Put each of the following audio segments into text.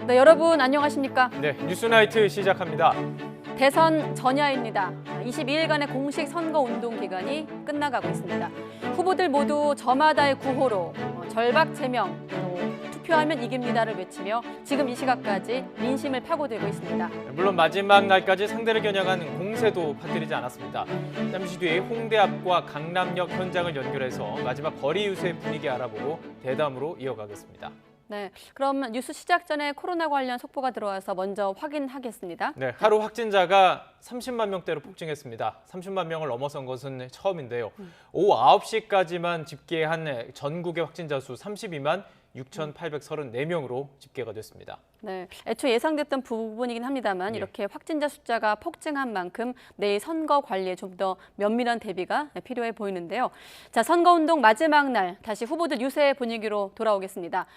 네, 여러분 안녕하십니까? 네, 뉴스나이트 시작합니다. 대선 전야입니다. 22일간의 공식 선거 운동 기간이 끝나가고 있습니다. 후보들 모두 저마다의 구호로 절박 제명, 또 투표하면 이깁니다를 외치며 지금 이 시각까지 민심을 파고들고 있습니다. 물론 마지막 날까지 상대를 겨냥한 공세도 빠뜨리지 않았습니다. 잠시 뒤에 홍대 앞과 강남역 현장을 연결해서 마지막 거리 유세 분위기 알아보고 대담으로 이어가겠습니다. 네, 그럼 뉴스 시작 전에 코로나 관련 속보가 들어와서 먼저 확인하겠습니다. 네, 하루 확진자가 30만 명대로 폭증했습니다. 30만 명을 넘어선 것은 처음인데요. 오후 9시까지만 집계한 전국의 확진자 수 32만 6,834명으로 집계가 됐습니다. 네, 애초에 예상됐던 부분이긴 합니다만 이렇게 확진자 숫자가 폭증한 만큼 내일 선거 관리에 좀 더 면밀한 대비가 필요해 보이는데요. 자, 선거운동 마지막 날 다시 후보들 유세 분위기로 돌아오겠습니다.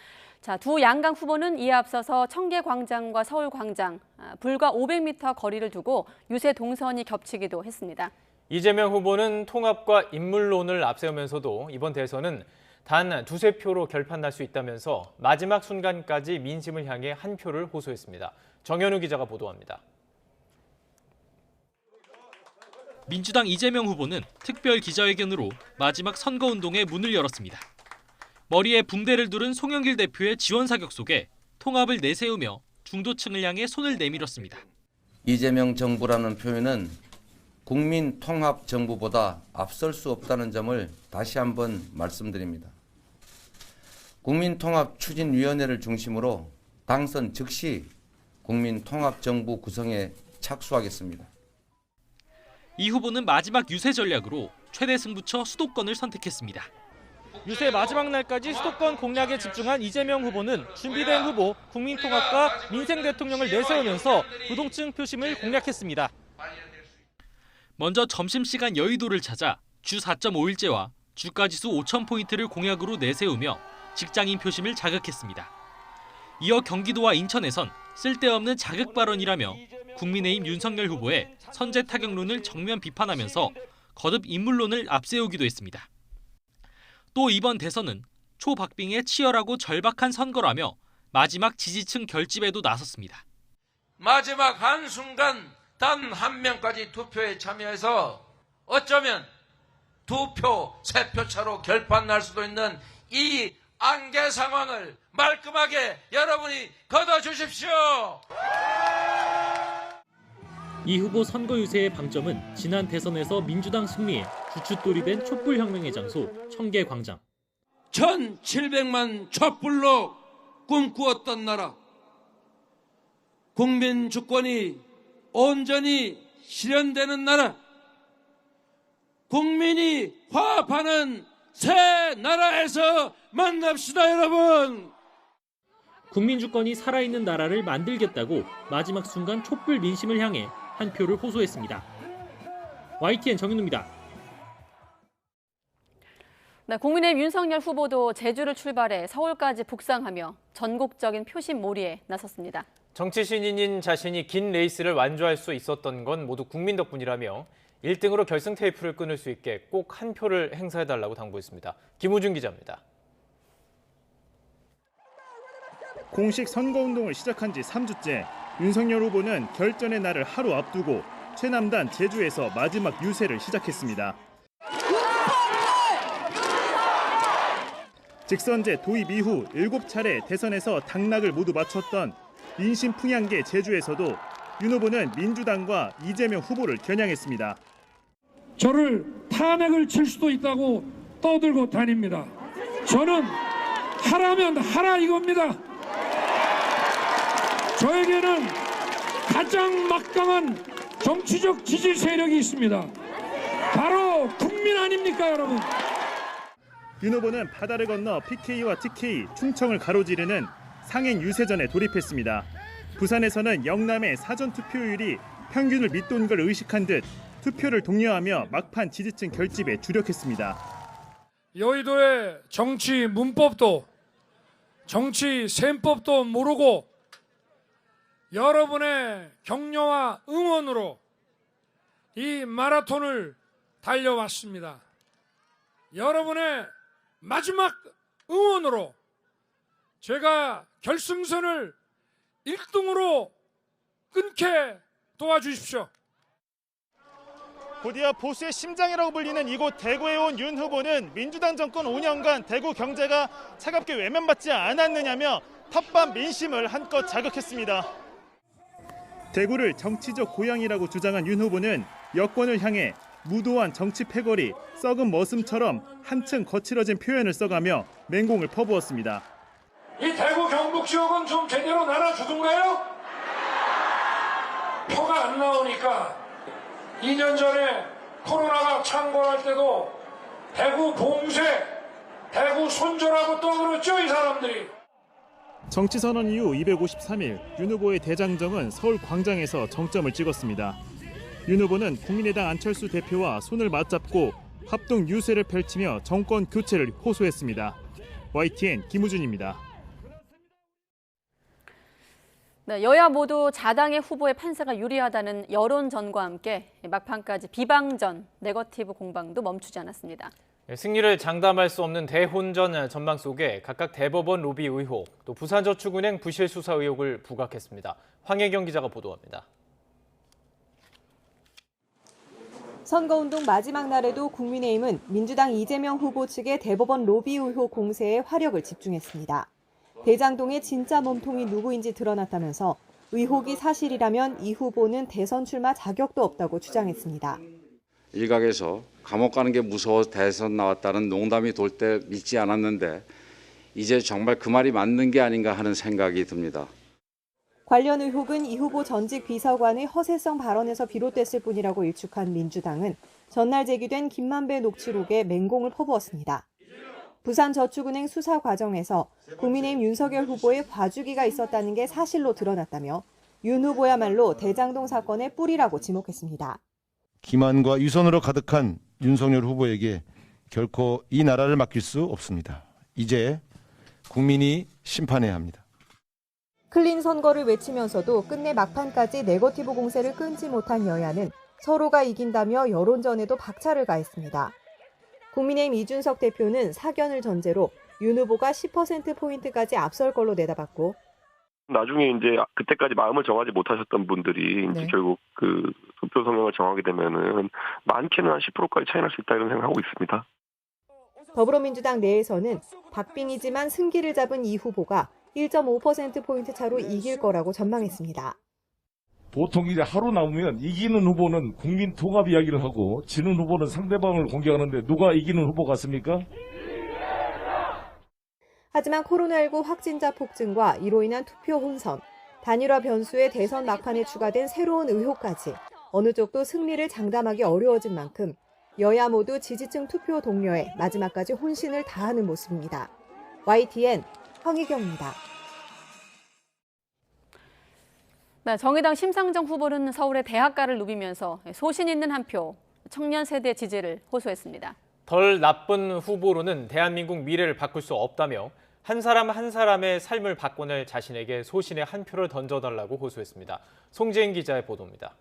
자, 두 양강 후보는 이에 앞서서 청계광장과 서울광장 불과 500m 거리를 두고 유세 동선이 겹치기도 했습니다. 이재명 후보는 통합과 인물론을 앞세우면서도 이번 대선은 단 두세 표로 결판 날 수 있다면서 마지막 순간까지 민심을 향해 한 표를 호소했습니다. 정현우 기자가 보도합니다. 민주당 이재명 후보는 특별 기자회견으로 마지막 선거운동의 문을 열었습니다. 머리에 붕대를 두른 송영길 대표의 지원 사격 속에 통합을 내세우며 중도층을 향해 손을 내밀었습니다. 이재명 정부라는 표현은 국민 통합 정부보다 앞설 수 없다는 점을 다시 한번 말씀드립니다. 국민통합추진위원회를 중심으로 당선 즉시 국민통합정부 구성에 착수하겠습니다. 이 후보는 마지막 유세 전략으로 최대 승부처 수도권을 선택했습니다. 유세 마지막 날까지 수도권 공략에 집중한 이재명 후보는 준비된 후보 국민통합과 민생 대통령을 내세우면서 부동층 표심을 공략했습니다. 먼저 점심시간 여의도를 찾아 주 4.5일째와 주가지수 5,000포인트를 공약으로 내세우며 직장인 표심을 자극했습니다. 이어 경기도와 인천에선 쓸데없는 자극 발언이라며 국민의힘 윤석열 후보의 선제 타격론을 정면 비판하면서 거듭 인물론을 앞세우기도 했습니다. 또 이번 대선은 초박빙의 치열하고 절박한 선거라며 마지막 지지층 결집에도 나섰습니다. 마지막 한순간 단 한 명까지 투표에 참여해서 어쩌면 2표, 3표 차로 결판 날 수도 있는 이 안개 상황을 말끔하게 여러분이 걷어주십시오. 이 후보 선거 유세의 방점은 지난 대선에서 민주당 승리에 주춧돌이 된 촛불혁명의 장소 청계광장. 1700만 촛불로 꿈꾸었던 나라. 국민 주권이 온전히 실현되는 나라. 국민이 화합하는 새 나라에서 만납시다, 여러분. 국민 주권이 살아있는 나라를 만들겠다고 마지막 순간 촛불 민심을 향해 한 표를 호소했습니다. YTN 정윤우입니다. 네, 국민의힘 윤석열 후보도 제주를 출발해 서울까지 북상하며 전국적인 표심 몰이에 나섰습니다. 정치 신인인 자신이 긴 레이스를 완주할 수 있었던 건 모두 국민 덕분이라며 1등으로 결승 테이프를 끊을 수 있게 꼭 한 표를 행사해달라고 당부했습니다. 김우준 기자입니다. 공식 선거운동을 시작한 지 3주째 윤석열 후보는 결전의 날을 하루 앞두고 최남단 제주에서 마지막 유세를 시작했습니다. 직선제 도입 이후 7차례 대선에서 당락을 모두 마쳤던 민심 풍향계 제주에서도 윤 후보는 민주당과 이재명 후보를 겨냥했습니다. 저를 탄핵을 칠 수도 있다고 떠들고 다닙니다. 저는 하라면 하라 이겁니다. 저에게는 가장 막강한 정치적 지지 세력이 있습니다. 바로 국민 아닙니까, 여러분? 윤 후보는 바다를 건너 PK와 TK, 충청을 가로지르는 상행 유세전에 돌입했습니다. 부산에서는 영남의 사전 투표율이 평균을 밑돈 걸 의식한 듯 투표를 독려하며 막판 지지층 결집에 주력했습니다. 여의도의 정치 문법도 정치 셈법도 모르고 여러분의 격려와 응원으로 이 마라톤을 달려왔습니다. 여러분의 마지막 응원으로 제가 결승선을 1등으로 끊게 도와주십시오. 곧이어 보수의 심장이라고 불리는 이곳 대구에 온 윤 후보는 민주당 정권 5년간 대구 경제가 차갑게 외면받지 않았느냐며 텃밭 민심을 한껏 자극했습니다. 대구를 정치적 고향이라고 주장한 윤 후보는 여권을 향해 무도한 정치 패거리, 썩은 머슴처럼 한층 거칠어진 표현을 써가며 맹공을 퍼부었습니다. 이 대구 경북 지역은 좀 제대로 나눠주던가요? 표가 안 나오니까 2년 전에 코로나가 창궐할 때도 대구 봉쇄, 대구 손절하고 떠들었죠, 이 사람들이. 정치선언 이후 253일 윤 후보의 대장정은 서울 광장에서 정점을 찍었습니다. 윤 후보는 국민의당 안철수 대표와 손을 맞잡고 합동 유세를 펼치며 정권 교체를 호소했습니다. YTN 김우준입니다. 네, 여야 모두 자당의 후보의 판세가 유리하다는 여론전과 함께 막판까지 비방전, 네거티브 공방도 멈추지 않았습니다. 승리를 장담할 수 없는 대혼전 전망 속에 각각 대법원 로비 의혹, 또 부산저축은행 부실 수사 의혹을 부각했습니다. 황혜경 기자가 보도합니다. 선거운동 마지막 날에도 국민의힘은 민주당 이재명 후보 측의 대법원 로비 의혹 공세에 화력을 집중했습니다. 대장동의 진짜 몸통이 누구인지 드러났다면서 의혹이 사실이라면 이 후보는 대선 출마 자격도 없다고 주장했습니다. 일각에서 감옥 가는 게 무서워 대선 나왔다는 농담이 돌 때 믿지 않았는데 이제 정말 그 말이 맞는 게 아닌가 하는 생각이 듭니다. 관련 의혹은 이 후보 전직 비서관의 허세성 발언에서 비롯됐을 뿐이라고 일축한 민주당은 전날 제기된 김만배 녹취록에 맹공을 퍼부었습니다. 부산저축은행 수사 과정에서 국민의힘 윤석열 후보의 봐주기가 있었다는 게 사실로 드러났다며 윤 후보야말로 대장동 사건의 뿌리라고 지목했습니다. 기만과 위선으로 가득한 윤석열 후보에게 결코 이 나라를 맡길 수 없습니다. 이제 국민이 심판해야 합니다. 클린 선거를 외치면서도 끝내 막판까지 네거티브 공세를 끊지 못한 여야는 서로가 이긴다며 여론전에도 박차를 가했습니다. 국민의힘 이준석 대표는 사견을 전제로 윤 후보가 10%포인트까지 앞설 걸로 내다봤고 나중에 이제 그때까지 마음을 정하지 못하셨던 분들이 이제 결국 그 투표 성향을 정하게 되면은 많게는 한 10%까지 차이 날 수 있다 이런 생각하고 있습니다. 더불어민주당 내에서는 박빙이지만 승기를 잡은 이 후보가 1.5%포인트 차로 이길 거라고 전망했습니다. 보통 이제 하루 남으면 이기는 후보는 국민 통합 이야기를 하고 지는 후보는 상대방을 공격하는데 누가 이기는 후보 같습니까? 하지만 코로나19 확진자 폭증과 이로 인한 투표 혼선, 단일화 변수에 대선 막판에 추가된 새로운 의혹까지 어느 쪽도 승리를 장담하기 어려워진 만큼 여야 모두 지지층 투표 동료에 마지막까지 혼신을 다하는 모습입니다. YTN 황희경입니다. 네, 정의당 심상정 후보는 서울의 대학가를 누비면서 소신 있는 한 표, 청년 세대 지지를 호소했습니다. 덜 나쁜 후보로는 대한민국 미래를 바꿀 수 없다며 한 사람 한 사람의 삶을 바꿔낼 자신에게 소신의 한 표를 던져달라고 호소했습니다. 송재인 기자의 보도입니다.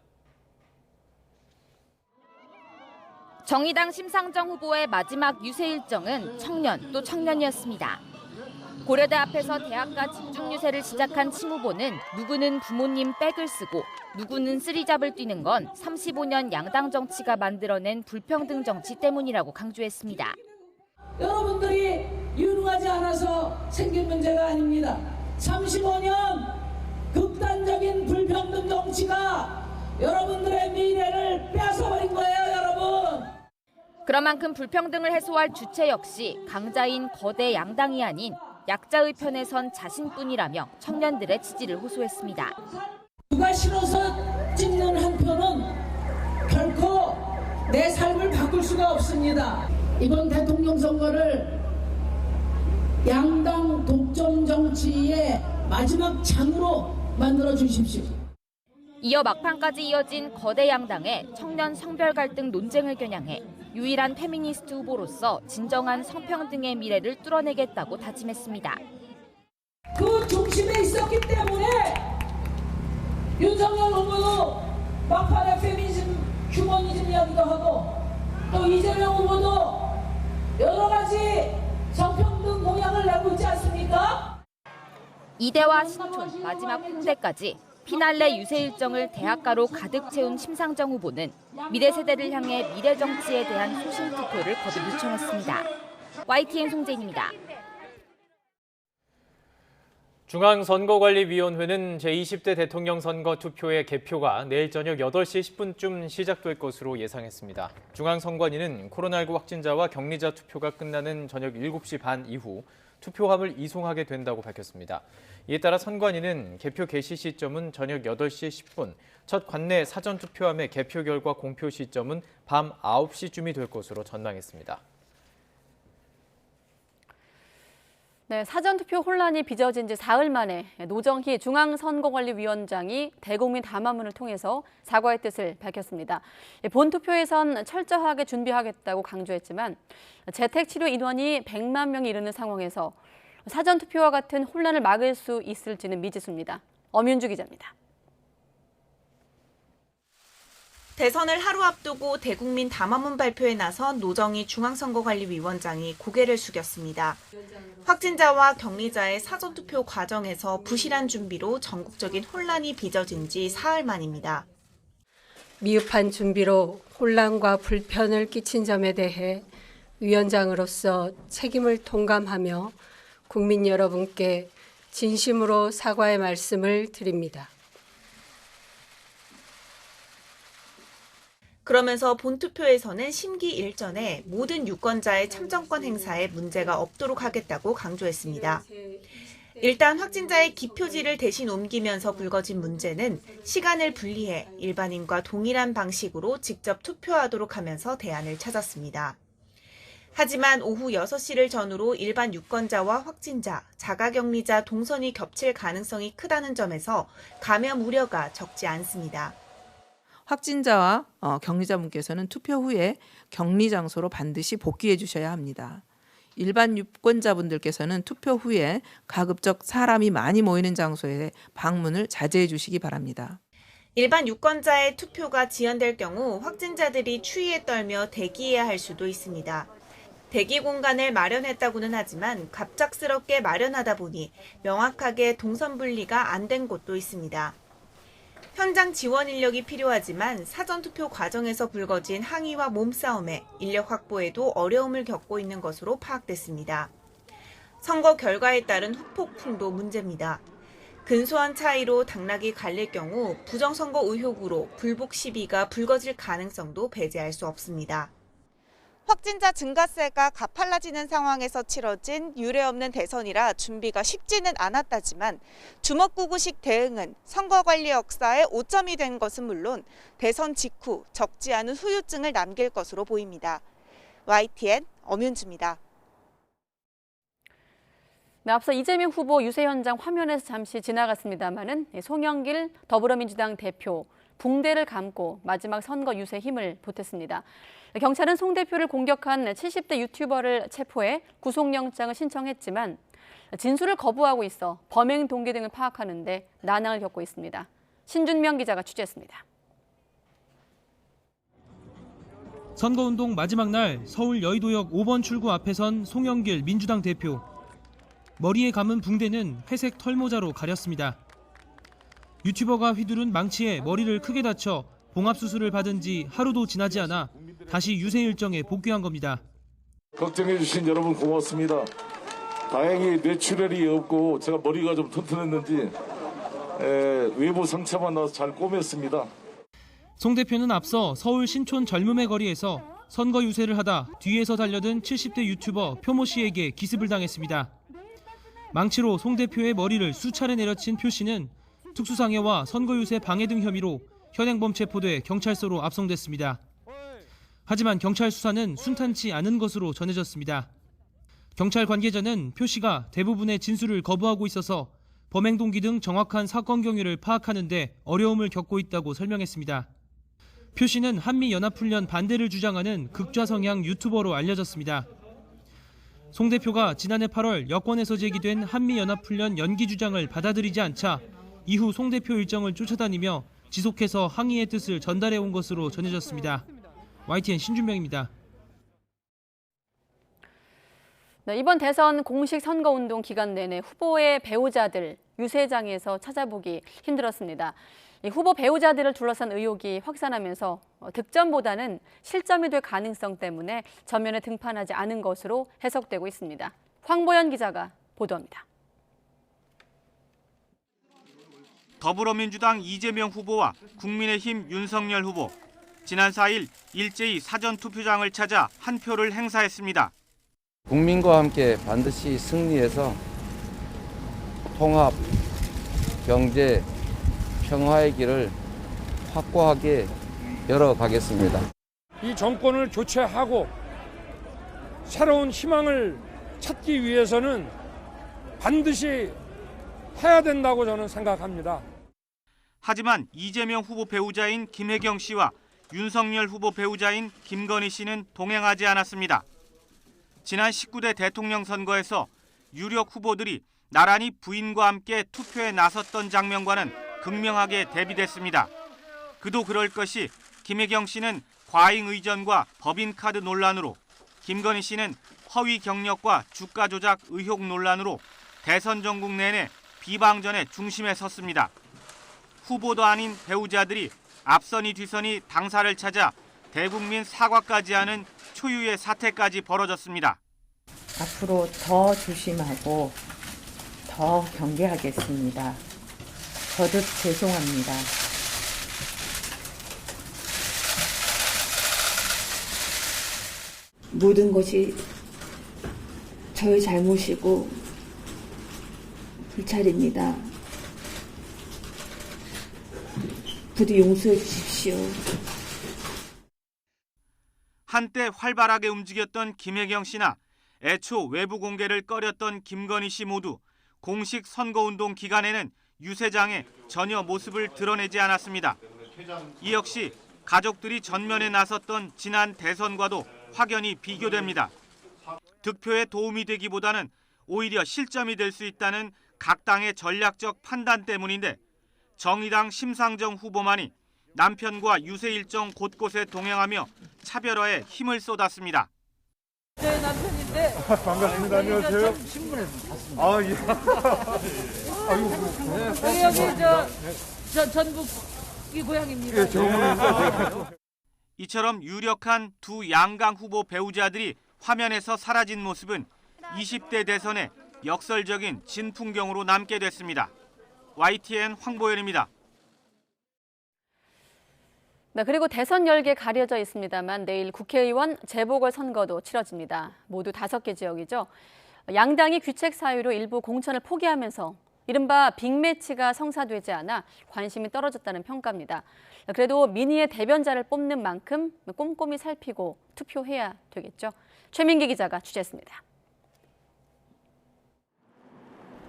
정의당 심상정 후보의 마지막 유세 일정은 청년 또 청년이었습니다. 고려대 앞에서 대학가 집중 유세를 시작한 심 후보는 누구는 부모님 백을 쓰고 누구는 쓰리잡을 뛰는 건 35년 양당 정치가 만들어낸 불평등 정치 때문이라고 강조했습니다. 여러분들이 유능하지 않아서 생긴 문제가 아닙니다. 35년 극단적인 불평등 정치가 여러분들의 미래를 뺏어버린 거예요, 여러분. 그런 만큼 불평등을 해소할 주체 역시 강자인 거대 양당이 아닌 약자의 편에 선 자신뿐이라며 청년들의 지지를 호소했습니다. 누가 싫어서 찍는 한 표는 결코 내 삶을 바꿀 수가 없습니다. 이번 대통령 선거를 양당 독점 정치의 마지막 장으로 만들어 주십시오. 이어 막판까지 이어진 거대 양당의 청년 성별 갈등 논쟁을 겨냥해 유일한 페미니스트 후보로서 진정한 성평등의 미래를 뚫어내겠다고 다짐했습니다. 그 중심에 있었기 때문에 윤석열 후보도 막판에 페미니즘, 휴머니즘 이야기도 하고 또 이재명 후보도 여러 가지 성평등 공약을 내고 있지 않습니까? 이대와 신촌, 마지막 홍대까지 피날레 유세 일정을 대학가로 가득 채운 심상정 후보는 미래 세대를 향해 미래 정치에 대한 소신 투표를 거듭 요청했습니다. YTN 송재인입니다. 중앙선거관리위원회는 제20대 대통령 선거 투표의 개표가 내일 저녁 8시 10분쯤 시작될 것으로 예상했습니다. 중앙선관위는 코로나19 확진자와 격리자 투표가 끝나는 저녁 7시 반 이후 투표함을 이송하게 된다고 밝혔습니다. 이에 따라 선관위는 개표 개시 시점은 저녁 8시 10분, 첫 관내 사전투표함의 개표 결과 공표 시점은 밤 9시쯤이 될 것으로 전망했습니다. 네, 사전투표 혼란이 빚어진 지 사흘 만에 노정희 중앙선거관리위원장이 대국민 담화문을 통해서 사과의 뜻을 밝혔습니다. 본투표에선 철저하게 준비하겠다고 강조했지만 재택치료 인원이 100만 명이 이르는 상황에서 사전투표와 같은 혼란을 막을 수 있을지는 미지수입니다. 엄윤주 기자입니다. 대선을 하루 앞두고 대국민 담화문 발표에 나선 노정희 중앙선거관리위원장이 고개를 숙였습니다. 확진자와 격리자의 사전투표 과정에서 부실한 준비로 전국적인 혼란이 빚어진 지 사흘 만입니다. 미흡한 준비로 혼란과 불편을 끼친 점에 대해 위원장으로서 책임을 통감하며 국민 여러분께 진심으로 사과의 말씀을 드립니다. 그러면서 본투표에서는 심기 일전에 모든 유권자의 참정권 행사에 문제가 없도록 하겠다고 강조했습니다. 일단 확진자의 기표지를 대신 옮기면서 불거진 문제는 시간을 분리해 일반인과 동일한 방식으로 직접 투표하도록 하면서 대안을 찾았습니다. 하지만 오후 6시를 전후로 일반 유권자와 확진자, 자가격리자 동선이 겹칠 가능성이 크다는 점에서 감염 우려가 적지 않습니다. 확진자와 격리자분께서는 투표 후에 격리 장소로 반드시 복귀해 주셔야 합니다. 일반 유권자분들께서는 투표 후에 가급적 사람이 많이 모이는 장소에 방문을 자제해 주시기 바랍니다. 일반 유권자의 투표가 지연될 경우 확진자들이 추위에 떨며 대기해야 할 수도 있습니다. 대기 공간을 마련했다고는 하지만 갑작스럽게 마련하다 보니 명확하게 동선 분리가 안 된 곳도 있습니다. 현장 지원 인력이 필요하지만 사전투표 과정에서 불거진 항의와 몸싸움에 인력 확보에도 어려움을 겪고 있는 것으로 파악됐습니다. 선거 결과에 따른 후폭풍도 문제입니다. 근소한 차이로 당락이 갈릴 경우 부정선거 의혹으로 불복 시비가 불거질 가능성도 배제할 수 없습니다. 확진자 증가세가 가팔라지는 상황에서 치러진 유례없는 대선이라 준비가 쉽지는 않았다지만 주먹구구식 대응은 선거관리 역사의 오점이 된 것은 물론 대선 직후 적지 않은 후유증을 남길 것으로 보입니다. YTN 엄윤주입니다. 네, 앞서 이재명 후보 유세 현장 화면에서 잠시 지나갔습니다마는 송영길 더불어민주당 대표 붕대를 감고 마지막 선거 유세 힘을 보탰습니다. 경찰은 송 대표를 공격한 70대 유튜버를 체포해 구속영장을 신청했지만 진술을 거부하고 있어 범행 동기 등을 파악하는 데 난항을 겪고 있습니다. 신준명 기자가 취재했습니다. 선거운동 마지막 날 서울 여의도역 5번 출구 앞에 선 송영길 민주당 대표. 머리에 감은 붕대는 회색 털모자로 가렸습니다. 유튜버가 휘두른 망치에 머리를 크게 다쳐 봉합수술을 받은 지 하루도 지나지 않아 다시 유세 일정에 복귀한 겁니다. 걱정해 주신 여러분 고맙습니다. 다행히 뇌출혈이 없고 제가 머리가 좀 튼튼했는지 외부 상처만 나서 잘 꼬맸습니다. 송 대표는 앞서 서울 신촌 젊음의 거리에서 선거 유세를 하다 뒤에서 달려든 70대 유튜버 표모 씨에게 기습을 당했습니다. 망치로 송 대표의 머리를 수차례 내려친 표 씨는 특수상해와 선거 유세 방해 등 혐의로 현행범 체포돼 경찰서로 압송됐습니다. 하지만 경찰 수사는 순탄치 않은 것으로 전해졌습니다. 경찰 관계자는 표 씨가 대부분의 진술을 거부하고 있어서 범행 동기 등 정확한 사건 경위를 파악하는 데 어려움을 겪고 있다고 설명했습니다. 표 씨는 한미연합훈련 반대를 주장하는 극좌 성향 유튜버로 알려졌습니다. 송 대표가 지난해 8월 여권에서 제기된 한미연합훈련 연기 주장을 받아들이지 않자 이후 송 대표 일정을 쫓아다니며 지속해서 항의의 뜻을 전달해온 것으로 전해졌습니다. YTN 신준명입니다. 네, 이번 대선 공식 선거운동 기간 내내 후보의 배우자들, 유세장에서 찾아보기 힘들었습니다. 이 후보 배우자들을 둘러싼 의혹이 확산하면서 득점보다는 실점이 될 가능성 때문에 전면에 등판하지 않은 것으로 해석되고 있습니다. 황보연 기자가 보도합니다. 더불어민주당 이재명 후보와 국민의힘 윤석열 후보, 지난 4일 일제히 사전투표장을 찾아 한 표를 행사했습니다. 국민과 함께 반드시 승리해서 통합, 경제, 평화의 길을 확고하게 열어가겠습니다. 이 정권을 교체하고 새로운 희망을 찾기 위해서는 반드시 해야 된다고 저는 생각합니다. 하지만 이재명 후보 배우자인 김혜경 씨와 윤석열 후보 배우자인 김건희 씨는 동행하지 않았습니다. 지난 19대 대통령 선거에서 유력 후보들이 나란히 부인과 함께 투표에 나섰던 장면과는 극명하게 대비됐습니다. 그도 그럴 것이 김혜경 씨는 과잉 의전과 법인카드 논란으로, 김건희 씨는 허위 경력과 주가 조작 의혹 논란으로 대선 전국 내내 비방전의 중심에 섰습니다. 후보도 아닌 배우자들이 앞선이 뒤선이 당사를 찾아 대국민 사과까지 하는 초유의 사태까지 벌어졌습니다. 앞으로 더 조심하고 더 경계하겠습니다. 거듭 죄송합니다. 모든 것이 저의 잘못이고 불찰입니다. 부디 용서해 주십시오. 한때 활발하게 움직였던 김혜경 씨나 애초 외부 공개를 꺼렸던 김건희 씨 모두 공식 선거운동 기간에는 유세장에 전혀 모습을 드러내지 않았습니다. 이 역시 가족들이 전면에 나섰던 지난 대선과도 확연히 비교됩니다. 득표에 도움이 되기보다는 오히려 실점이 될 수 있다는 각 당의 전략적 판단 때문인데 정의당 심상정 후보만이 남편과 유세 일정 곳곳에 동행하며 차별화에 힘을 쏟았습니다. 제 남편인데. 반갑습니다. 안녕하세요. 신문에서 봤습니다. 아 예. 여기 전북이 고향입니다. 예, 정문에서. 이처럼 유력한 두 양강 후보 배우자들이 화면에서 사라진 모습은 20대 대선의 역설적인 진풍경으로 남게 됐습니다. YTN 황보연입니다. 네, 그리고 대선 열기에 가려져 있습니다만 내일 국회의원 재보궐선거도 치러집니다. 모두 5개 지역이죠. 양당이 귀책 사유로 일부 공천을 포기하면서 이른바 빅매치가 성사되지 않아 관심이 떨어졌다는 평가입니다. 그래도 민의의 대변자를 뽑는 만큼 꼼꼼히 살피고 투표해야 되겠죠. 최민기 기자가 취재했습니다.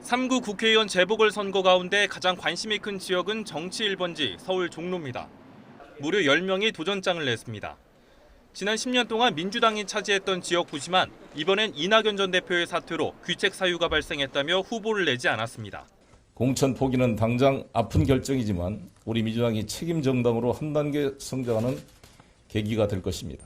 3구 국회의원 재보궐선거 가운데 가장 관심이 큰 지역은 정치 1번지 서울 종로입니다. 무려 10명이 도전장을 냈습니다. 지난 10년 동안 민주당이 차지했던 지역구지만 이번엔 이낙연 전 대표의 사퇴로 귀책 사유가 발생했다며 후보를 내지 않았습니다. 공천 포기는 당장 아픈 결정이지만 우리 민주당이 책임 정당으로 한 단계 성장하는 계기가 될 것입니다.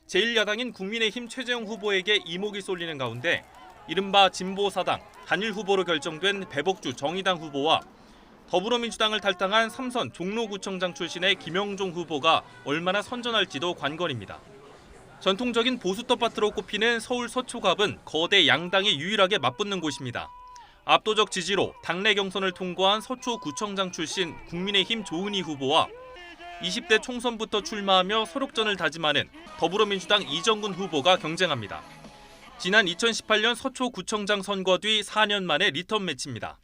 제1야당인 국민의힘 최재형 후보에게 이목이 쏠리는 가운데 이른바 진보사당, 단일 후보로 결정된 배복주 정의당 후보와 더불어민주당을 탈당한 삼선 종로구청장 출신의 김영종 후보가 얼마나 선전할지도 관건입니다. 전통적인 보수 텃밭으로 꼽히는 서울 서초갑은 거대 양당이 유일하게 맞붙는 곳입니다. 압도적 지지로 당내 경선을 통과한 서초구청장 출신 국민의힘 조은희 후보와 20대 총선부터 출마하며 소록전을 다짐하는 더불어민주당 이정근 후보가 경쟁합니다. 지난 2018년 서초구청장 선거 뒤 4년 만에 리턴 매치입니다.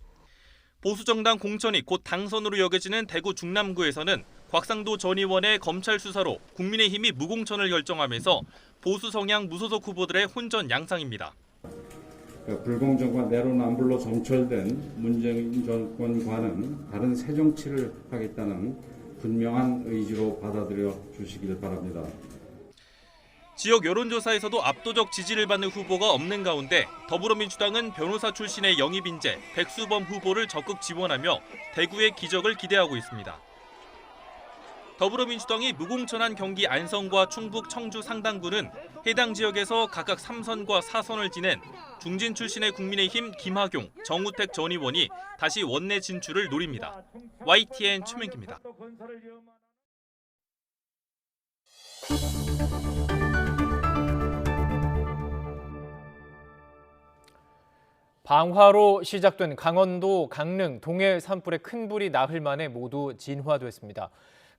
보수정당 공천이 곧 당선으로 여겨지는 대구 중남구에서는 곽상도 전 의원의 검찰 수사로 국민의힘이 무공천을 결정하면서 보수 성향 무소속 후보들의 혼전 양상입니다. 불공정과 내로남불로 점철된 문재인 정권과는 다른 새 정치를 하겠다는 분명한 의지로 받아들여 주시길 바랍니다. 지역 여론조사에서도 압도적 지지를 받는 후보가 없는 가운데 더불어민주당은 변호사 출신의 영입 인재 백수범 후보를 적극 지원하며 대구의 기적을 기대하고 있습니다. 더불어민주당이 무공천한 경기 안성과 충북 청주 상당구는 해당 지역에서 각각 3선과 4선을 지낸 중진 출신의 국민의힘 김학용, 정우택 전 의원이 다시 원내 진출을 노립니다. YTN 최민기입니다. 방화로 시작된 강원도 강릉 동해 산불의 큰 불이 나흘 만에 모두 진화됐습니다.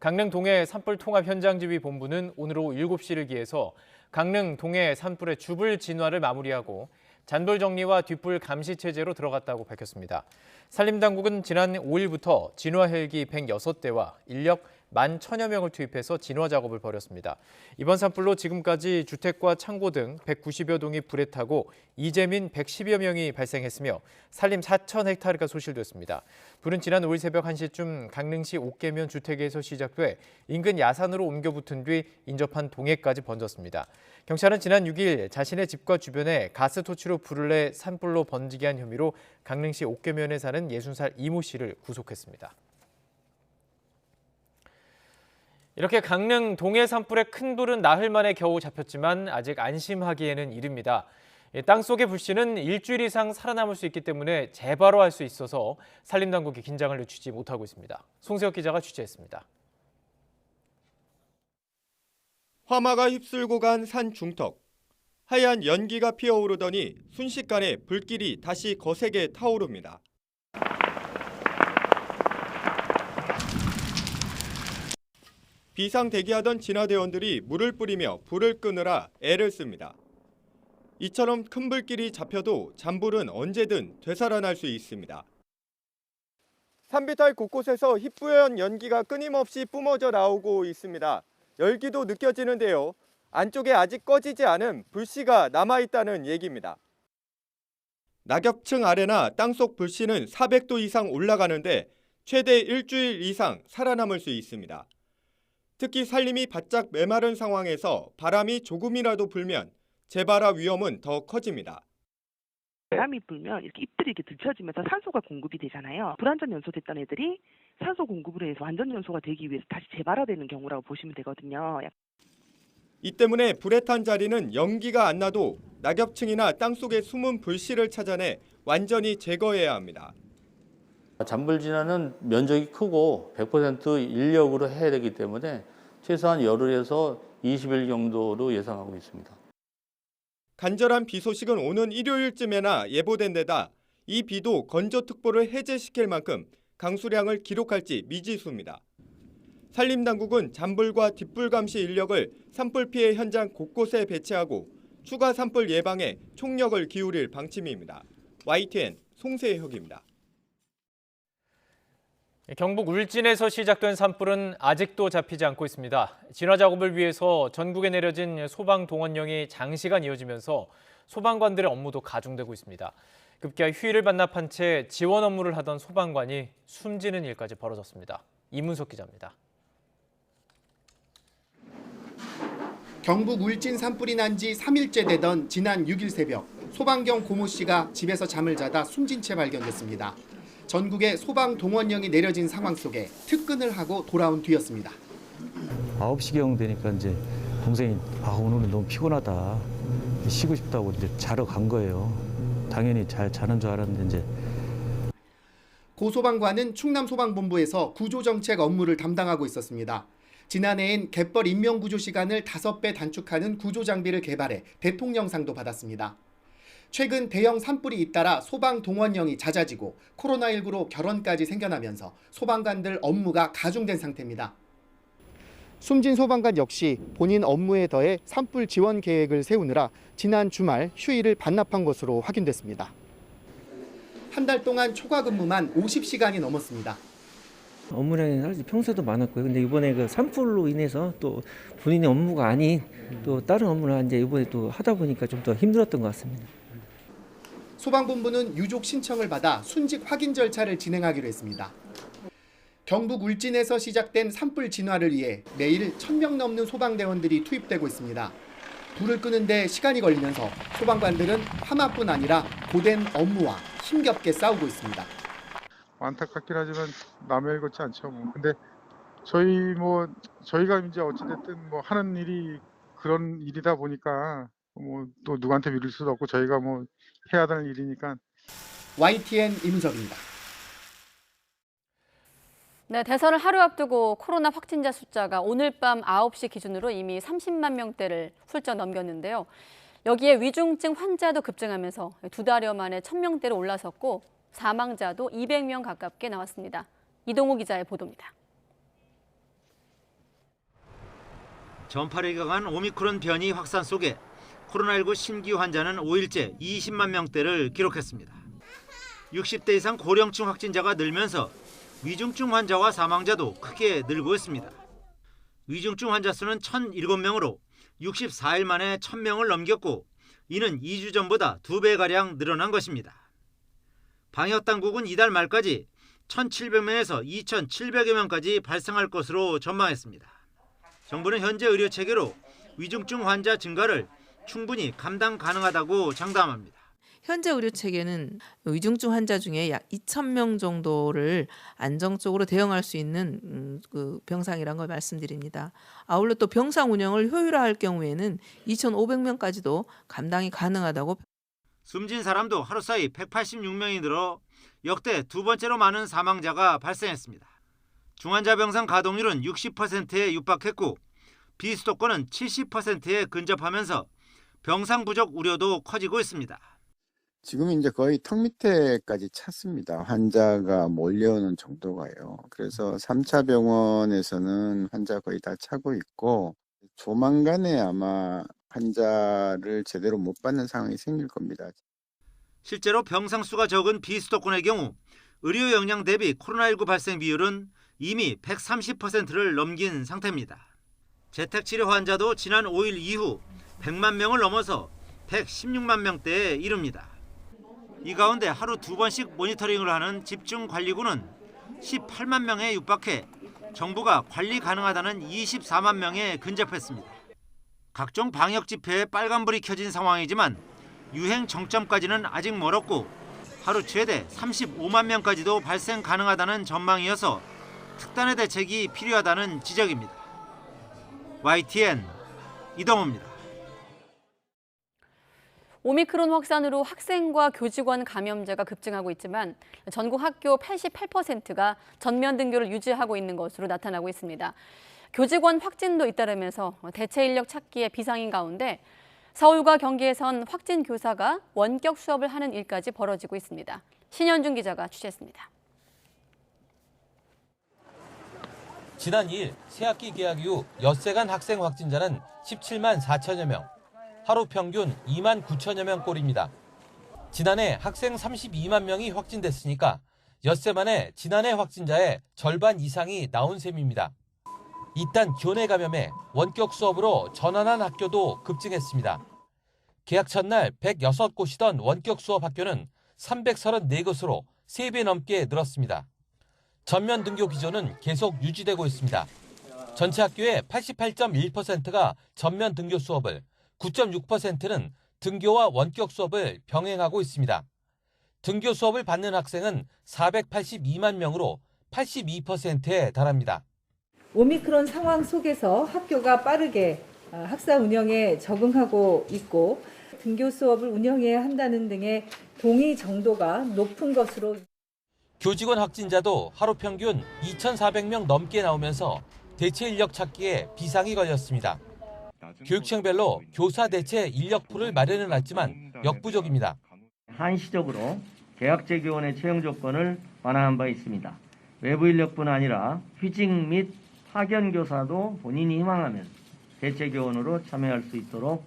강릉 동해 산불 통합 현장지휘 본부는 오늘 오후 7시를 기해서 강릉 동해 산불의 주불 진화를 마무리하고 잔불 정리와 뒷불 감시 체제로 들어갔다고 밝혔습니다. 산림당국은 지난 5일부터 진화 헬기 106대와 인력 11,000여 명을 투입해서 진화 작업을 벌였습니다. 이번 산불로 지금까지 주택과 창고 등 190여 동이 불에 타고 이재민 110여 명이 발생했으며 산림 4,000헥타르가 소실됐습니다. 불은 지난 5일 새벽 1시쯤 강릉시 옥계면 주택에서 시작돼 인근 야산으로 옮겨 붙은 뒤 인접한 동해까지 번졌습니다. 경찰은 지난 6일 자신의 집과 주변에 가스토치로 불을 내 산불로 번지게 한 혐의로 강릉시 옥계면에 사는 60살 이모 씨를 구속했습니다. 이렇게 강릉 동해 산불의 큰 불은 나흘 만에 겨우 잡혔지만 아직 안심하기에는 이릅니다. 땅속의 불씨는 일주일 이상 살아남을 수 있기 때문에 재발화할 수 있어서 산림당국이 긴장을 늦추지 못하고 있습니다. 송세혁 기자가 취재했습니다. 화마가 휩쓸고 간 산 중턱. 하얀 연기가 피어오르더니 순식간에 불길이 다시 거세게 타오릅니다. 비상 대기하던 진화대원들이 물을 뿌리며 불을 끄느라 애를 씁니다. 이처럼 큰 불길이 잡혀도 잔불은 언제든 되살아날 수 있습니다. 산비탈 곳곳에서 희뿌연 연기가 끊임없이 뿜어져 나오고 있습니다. 열기도 느껴지는데요. 안쪽에 아직 꺼지지 않은 불씨가 남아있다는 얘기입니다. 낙엽층 아래나 땅속 불씨는 400도 이상 올라가는데 최대 일주일 이상 살아남을 수 있습니다. 특히 산림이 바짝 메마른 상황에서 바람이 조금이라도 불면 재발화 위험은 더 커집니다. 바람이 불면 이렇게 잎들이 이렇게 들쳐지면서 산소가 공급이 되잖아요. 불완전 연소됐던 애들이 산소 공급으로 해서 완전 연소가 되기 위해서 다시 재발화되는 경우라고 보시면 되거든요. 이 때문에 불에 탄 자리는 연기가 안 나도 낙엽층이나 땅속의 숨은 불씨를 찾아내 완전히 제거해야 합니다. 잔불 진화는 면적이 크고 100% 인력으로 해야 되기 때문에 최소한 열흘에서 20일 정도로 예상하고 있습니다. 간절한 비 소식은 오는 일요일쯤에나 예보된 데다 이 비도 건조특보를 해제시킬 만큼 강수량을 기록할지 미지수입니다. 산림당국은 잔불과 뒷불 감시 인력을 산불 피해 현장 곳곳에 배치하고 추가 산불 예방에 총력을 기울일 방침입니다. YTN 송세혁입니다. 경북 울진에서 시작된 산불은 아직도 잡히지 않고 있습니다. 진화 작업을 위해서 전국에 내려진 소방 동원령이 장시간 이어지면서 소방관들의 업무도 가중되고 있습니다. 급기야 휴일을 반납한 채 지원 업무를 하던 소방관이 숨지는 일까지 벌어졌습니다. 이문석 기자입니다. 경북 울진 산불이 난 지 3일째 되던 지난 6일 새벽 소방경 고모 씨가 집에서 잠을 자다 숨진 채 발견됐습니다. 전국에 소방 동원령이 내려진 상황 속에 특근을 하고 돌아온 뒤였습니다. 9시경 되니까 이제 동생이 오늘은 너무 피곤하다. 쉬고 싶다고 이제 자러 간 거예요. 당연히 잘 자는 줄 알았는데 이제. 고 소방관은 충남소방본부에서 구조정책 업무를 담당하고 있었습니다. 지난해엔 갯벌 인명구조 시간을 5배 단축하는 구조장비를 개발해 대통령상도 받았습니다. 최근 대형 산불이 잇따라 소방 동원령이 잦아지고 코로나19로 결원까지 생겨나면서 소방관들 업무가 가중된 상태입니다. 숨진 소방관 역시 본인 업무에 더해 산불 지원 계획을 세우느라 지난 주말 휴일을 반납한 것으로 확인됐습니다. 한 달 동안 초과 근무만 50시간이 넘었습니다. 업무량이 사실 평소에도 많았고요. 근데 이번에 그 산불로 인해서 또 본인의 업무가 아닌 또 다른 업무를 이제 이번에 또 하다 보니까 좀 더 힘들었던 것 같습니다. 소방본부는 유족 신청을 받아 순직 확인 절차를 진행하기로 했습니다. 경북 울진에서 시작된 산불 진화를 위해 매일 1,000명 넘는 소방대원들이 투입되고 있습니다. 불을 끄는데 시간이 걸리면서 소방관들은 화마뿐 아니라 고된 업무와 힘겹게 싸우고 있습니다. 안타깝긴 하지만 남의 일 같지 않죠. 근데 저희가 이제 어찌됐든 뭐 하는 일이 그런 일이다 보니까 뭐 또 누구한테 미룰 수도 없고 저희가 뭐 해야 되는 일이니까. YTN 임석입니다. 네, 대선을 하루 앞두고 코로나 확진자 숫자가 오늘 밤 9시 기준으로 이미 30만 명대를 훌쩍 넘겼는데요. 여기에 위중증 환자도 급증하면서 2달여 만에 1000명대로 올라섰고 사망자도 200명 가깝게 나왔습니다. 이동우 기자의 보도입니다. 전파력이 강한 오미크론 변이 확산 속에 코로나19 신규 환자는 5일째 20만 명대를 기록했습니다. 60대 이상 고령층 확진자가 늘면서 위중증 환자와 사망자도 크게 늘고 있습니다. 위중증 환자 수는 1,007명으로 64일 만에 1,000명을 넘겼고 이는 2주 전보다 2배가량 늘어난 것입니다. 방역당국은 이달 말까지 1,700명에서 2,700여 명까지 발생할 것으로 전망했습니다. 정부는 현재 의료체계로 위중증 환자 증가를 충분히 감당 가능하다고 장담합니다. 현재 의료체계는 위중증 환자 중에 약 2,000명 정도를 안정적으로 대응할 수 있는 병상이라는 걸 말씀드립니다. 아울러 또 병상 운영을 효율화할 경우에는 2,500명까지도 감당이 가능하다고. 숨진 사람도 하루 사이 186명이 늘어 역대 두 번째로 많은 사망자가 발생했습니다. 중환자 병상 가동률은 60%에 육박했고 비수도권은 70%에 근접하면서 병상 부족 우려도 커지고 있습니다. 지금 이제 거의 턱 밑에까지 찼습니다. 환자가 몰려오는 정도가요. 그래서 3차 병원에서는 환자 거의 다 차고 있고 조만간에 아마 환자를 제대로 못 받는 상황이 생길 겁니다. 실제로 병상 수가 적은 비수도권의 경우 의료 역량 대비 코로나19 발생 비율은 이미 130%를 넘긴 상태입니다. 재택치료 환자도 지난 5일 이후 100만 명을 넘어서 116만 명대에 이릅니다. 이 가운데 하루 2번씩 모니터링을 하는 집중관리군은 18만 명에 육박해 정부가 관리 가능하다는 24만 명에 근접했습니다. 각종 방역 지표에 빨간불이 켜진 상황이지만 유행 정점까지는 아직 멀었고 하루 최대 35만 명까지도 발생 가능하다는 전망이어서 특단의 대책이 필요하다는 지적입니다. YTN 이동호입니다. 오미크론 확산으로 학생과 교직원 감염자가 급증하고 있지만 전국 학교 88%가 전면 등교를 유지하고 있는 것으로 나타나고 있습니다. 교직원 확진도 잇따르면서 대체 인력 찾기에 비상인 가운데 서울과 경기에선 확진 교사가 원격 수업을 하는 일까지 벌어지고 있습니다. 신현준 기자가 취재했습니다. 지난 2일 새학기 개학 이후 엿새간 학생 확진자는 17만 4천여 명, 하루 평균 2만 9천여 명꼴입니다. 지난해 학생 32만 명이 확진됐으니까 엿새 만에 지난해 확진자의 절반 이상이 나온 셈입니다. 이딴 교내 감염에 원격 수업으로 전환한 학교도 급증했습니다. 개학 첫날 106곳이던 원격 수업 학교는 334곳으로 3배 넘게 늘었습니다. 전면 등교 기조는 계속 유지되고 있습니다. 전체 학교의 88.1%가 전면 등교 수업을, 9.6%는 등교와 원격 수업을 병행하고 있습니다. 등교 수업을 받는 학생은 482만 명으로 82%에 달합니다. 오미크론 상황 속에서 학교가 빠르게 학사 운영에 적응하고 있고 등교 수업을 운영해야 한다는 등의 동의 정도가 높은 것으로. 교직원 확진자도 하루 평균 2,400명 넘게 나오면서 대체 인력 찾기에 비상이 걸렸습니다. 교육청별로 교사 대체 인력풀을 마련해놨지만 역부족입니다. 한시적으로 계약제 교원의 채용 조건을 완화한 바 있습니다. 외부 인력뿐 아니라 휴직 및 파견 교사도 본인이 희망하면 대체 교원으로 참여할 수 있도록.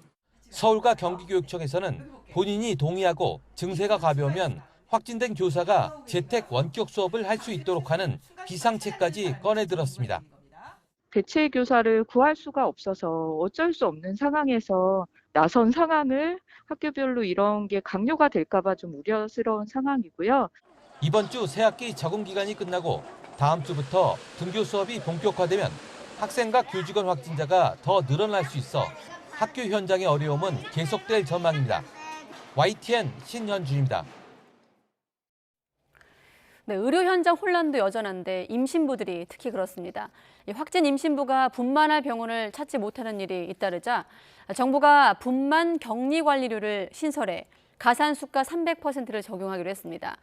서울과 경기교육청에서는 본인이 동의하고 증세가 가벼우면 확진된 교사가 재택 원격 수업을 할 수 있도록 하는 비상책까지 꺼내들었습니다. 대체 교사를 구할 수가 없어서 어쩔 수 없는 상황에서 나선 상황을 학교별로 이런 게 강요가 될까 봐 좀 우려스러운 상황이고요. 이번 주 새학기 적응 기간이 끝나고 다음 주부터 등교 수업이 본격화되면 학생과 교직원 확진자가 더 늘어날 수 있어 학교 현장의 어려움은 계속될 전망입니다. YTN 신현주입니다. 네, 의료 현장 혼란도 여전한데 임신부들이 특히 그렇습니다. 이 확진 임신부가 분만할 병원을 찾지 못하는 일이 잇따르자 정부가 분만 격리 관리료를 신설해 가산수가 300%를 적용하기로 했습니다.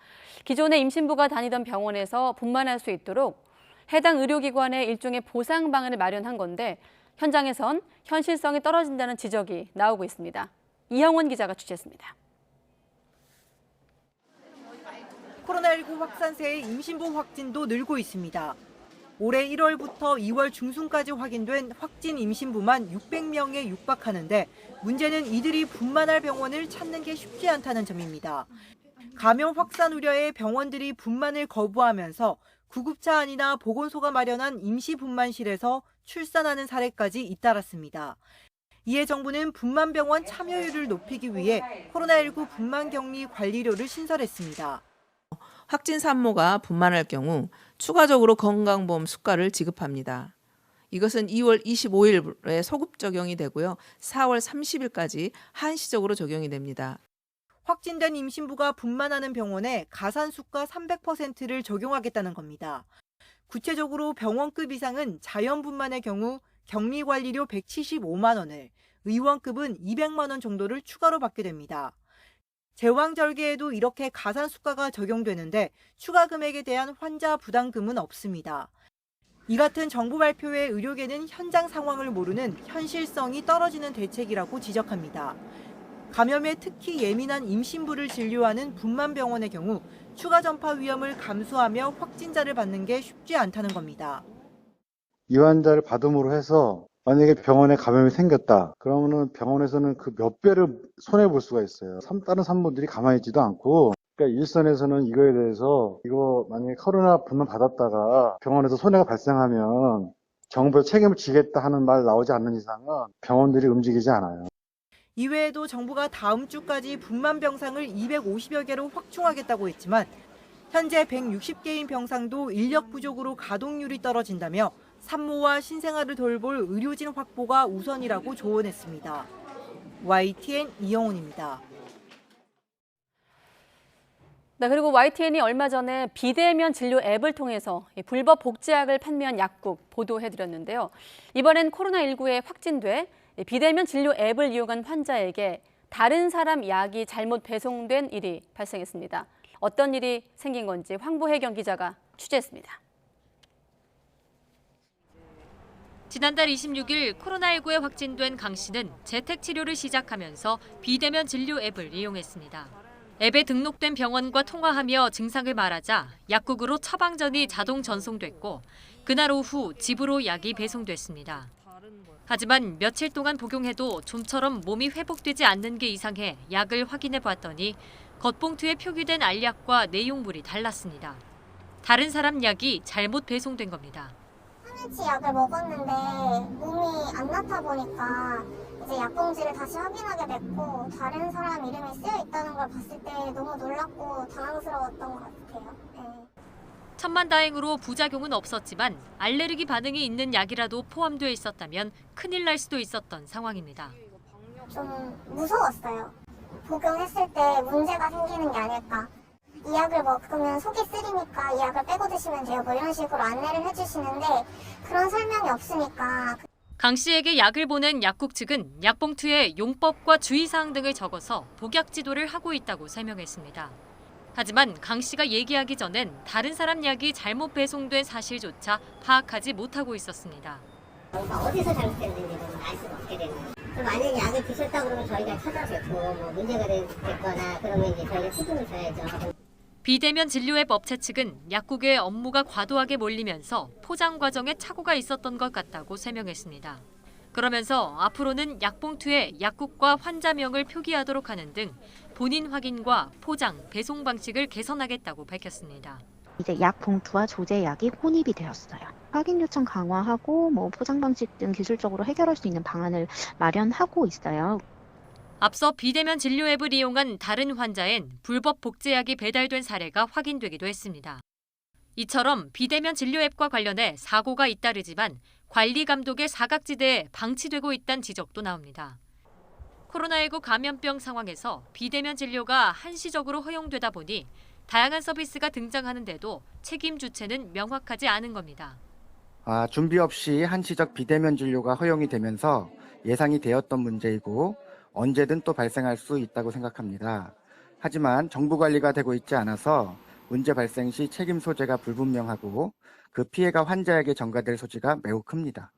기존에 임신부가 다니던 병원에서 분만할 수 있도록 해당 의료기관에 일종의 보상 방안을 마련한 건데 현장에선 현실성이 떨어진다는 지적이 나오고 있습니다. 이형원 기자가 취재했습니다. 코로나19 확산세에 임신부 확진도 늘고 있습니다. 올해 1월부터 2월 중순까지 확인된 확진 임신부만 600명에 육박하는데 문제는 이들이 분만할 병원을 찾는 게 쉽지 않다는 점입니다. 감염 확산 우려에 병원들이 분만을 거부하면서 구급차 안이나 보건소가 마련한 임시 분만실에서 출산하는 사례까지 잇따랐습니다. 이에 정부는 분만병원 참여율을 높이기 위해 코로나19 분만격리 관리료를 신설했습니다. 확진 산모가 분만할 경우 추가적으로 건강보험 수가를 지급합니다. 이것은 2월 25일에 소급 적용이 되고요. 4월 30일까지 한시적으로 적용이 됩니다. 확진된 임신부가 분만하는 병원에 가산수가 300%를 적용하겠다는 겁니다. 구체적으로 병원급 이상은 자연분만의 경우 격리관리료 175만 원을, 의원급은 200만 원 정도를 추가로 받게 됩니다. 제왕절개에도 이렇게 가산수가가 적용되는데 추가 금액에 대한 환자 부담금은 없습니다. 이 같은 정부 발표에 의료계는 현장 상황을 모르는 현실성이 떨어지는 대책이라고 지적합니다. 감염에 특히 예민한 임신부를 진료하는 분만병원의 경우 추가 전파 위험을 감수하며 확진자를 받는 게 쉽지 않다는 겁니다. 이 환자를 받음으로 해서 만약에 병원에 감염이 생겼다. 그러면은 병원에서는 그 몇 배를 손해볼 수가 있어요. 다른 산모들이 가만히 있지도 않고. 그러니까 일선에서는 이거에 대해서 이거 만약에 코로나 분만 받았다가 병원에서 손해가 발생하면 정부에 책임을 지겠다 하는 말 나오지 않는 이상은 병원들이 움직이지 않아요. 이외에도 정부가 다음 주까지 분만 병상을 250여 개로 확충하겠다고 했지만 현재 160개인 병상도 인력 부족으로 가동률이 떨어진다며 산모와 신생아를 돌볼 의료진 확보가 우선이라고 조언했습니다. YTN 이영훈입니다. 네, 그리고 YTN이 얼마 전에 비대면 진료 앱을 통해서 불법 복제약을 판매한 약국 보도해드렸는데요. 이번엔 코로나19에 확진돼 비대면 진료 앱을 이용한 환자에게 다른 사람 약이 잘못 배송된 일이 발생했습니다. 어떤 일이 생긴 건지 황보혜경 기자가 취재했습니다. 지난달 26일 코로나19에 확진된 강 씨는 재택 치료를 시작하면서 비대면 진료 앱을 이용했습니다. 앱에 등록된 병원과 통화하며 증상을 말하자 약국으로 처방전이 자동 전송됐고 그날 오후 집으로 약이 배송됐습니다. 하지만 며칠 동안 복용해도 좀처럼 몸이 회복되지 않는 게 이상해 약을 확인해 봤더니 겉봉투에 표기된 알약과 내용물이 달랐습니다. 다른 사람 약이 잘못 배송된 겁니다. 한일치 약을 먹었는데 몸이 안 나타 보니까 이제 약봉지를 다시 확인하게 됐고 다른 사람 이름이 쓰여 있다는 걸 봤을 때 너무 놀랍고 당황스러웠던 것 같아요. 네. 천만다행으로 부작용은 없었지만 알레르기 반응이 있는 약이라도 포함되어 있었다면 큰일 날 수도 있었던 상황입니다. 좀 무서웠어요. 복용했을 때 문제가 생기는 게 아닐까. 이 약을 먹으면 속이 쓰리니까 이 약을 빼고 드시면 돼요. 뭐 이런 식으로 안내를 해주시는데 그런 설명이 없으니까. 강 씨에게 약을 보낸 약국 측은 약봉투에 용법과 주의사항 등을 적어서 복약 지도를 하고 있다고 설명했습니다. 하지만 강 씨가 얘기하기 전엔 다른 사람 약이 잘못 배송된 사실조차 파악하지 못하고 있었습니다. 어디서 잘못됐는지는 알 수가 없게 되는 거예요. 만약에 약을 드셨다고 그러면 저희가 찾아뵙고 뭐 문제가 됐거나 그러면 이제 저희가 책임을 져야죠. 비대면 진료 앱 업체 측은 약국의 업무가 과도하게 몰리면서 포장 과정에 착오가 있었던 것 같다고 설명했습니다. 그러면서 앞으로는 약봉투에 약국과 환자명을 표기하도록 하는 등 본인 확인과 포장, 배송 방식을 개선하겠다고 밝혔습니다. 이제 약 봉투와 조제약이 혼입이 되었어요. 확인 요청 강화하고 포장 방식 등 기술적으로 해결할 수 있는 방안을 마련하고 있어요. 앞서 비대면 진료 앱을 이용한 다른 환자엔 불법 복제약이 배달된 사례가 확인되기도 했습니다. 이처럼 비대면 진료 앱과 관련해 사고가 잇따르지만 관리 감독의 사각지대에 방치되고 있다는 지적도 나옵니다. 코로나19 감염병 상황에서 비대면 진료가 한시적으로 허용되다 보니 다양한 서비스가 등장하는데도 책임 주체는 명확하지 않은 겁니다. 준비 없이 한시적 비대면 진료가 허용이 되면서 예상이 되었던 문제이고 언제든 또 발생할 수 있다고 생각합니다. 하지만 정부 관리가 되고 있지 않아서 문제 발생 시 책임 소재가 불분명하고 그 피해가 환자에게 전가될 소지가 매우 큽니다.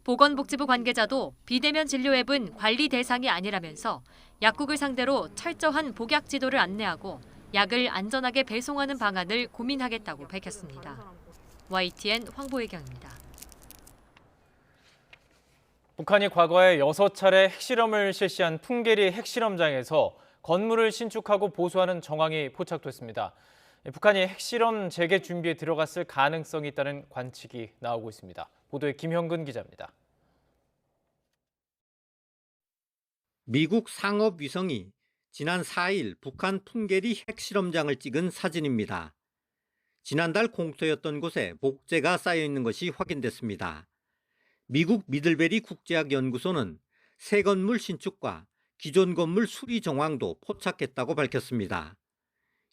보건복지부 관계자도 비대면 진료 앱은 관리 대상이 아니라면서 약국을 상대로 철저한 복약 지도를 안내하고 약을 안전하게 배송하는 방안을 고민하겠다고 밝혔습니다. YTN 황보혜경입니다. 북한이 과거에 6차례 핵실험을 실시한 풍계리 핵실험장에서 건물을 신축하고 보수하는 정황이 포착됐습니다. 북한이 핵실험 재개 준비에 들어갔을 가능성이 있다는 관측이 나오고 있습니다. 보도에 김형근 기자입니다. 미국 상업위성이 지난 4일 북한 풍계리 핵실험장을 찍은 사진입니다. 지난달 공터였던 곳에 목재가 쌓여 있는 것이 확인됐습니다. 미국 미들베리 국제학연구소는 새 건물 신축과 기존 건물 수리 정황도 포착했다고 밝혔습니다.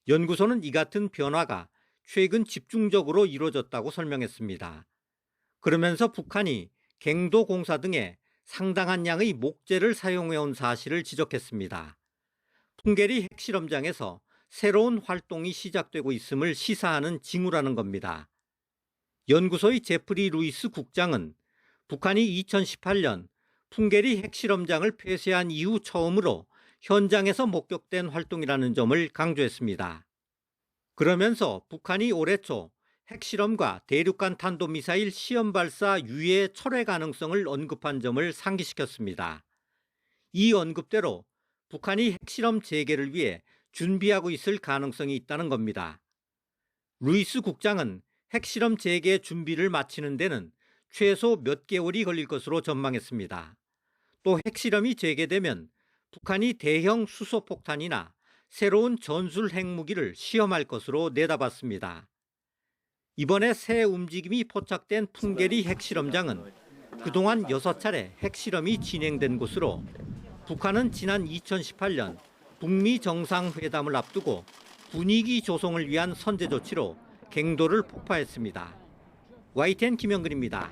연구소는 이 같은 변화가 최근 집중적으로 이루어졌다고 설명했습니다. 그러면서 북한이 갱도공사 등에 상당한 양의 목재를 사용해온 사실을 지적했습니다. 풍계리 핵실험장에서 새로운 활동이 시작되고 있음을 시사하는 징후라는 겁니다. 연구소의 제프리 루이스 국장은 북한이 2018년 풍계리 핵실험장을 폐쇄한 이후 처음으로 현장에서 목격된 활동이라는 점을 강조했습니다. 그러면서 북한이 올해 초 핵실험과 대륙간 탄도미사일 시험 발사 유예 철회 가능성을 언급한 점을 상기시켰습니다. 이 언급대로 북한이 핵실험 재개를 위해 준비하고 있을 가능성이 있다는 겁니다. 루이스 국장은 핵실험 재개 준비를 마치는 데는 최소 몇 개월이 걸릴 것으로 전망했습니다. 또 핵실험이 재개되면 북한이 대형 수소폭탄이나 새로운 전술 핵무기를 시험할 것으로 내다봤습니다. 이번에 새 움직임이 포착된 풍계리 핵실험장은 그동안 6차례 핵실험이 진행된 곳으로 북한은 지난 2018년 북미 정상회담을 앞두고 분위기 조성을 위한 선제 조치로 갱도를 폭파했습니다. YTN 김영근입니다.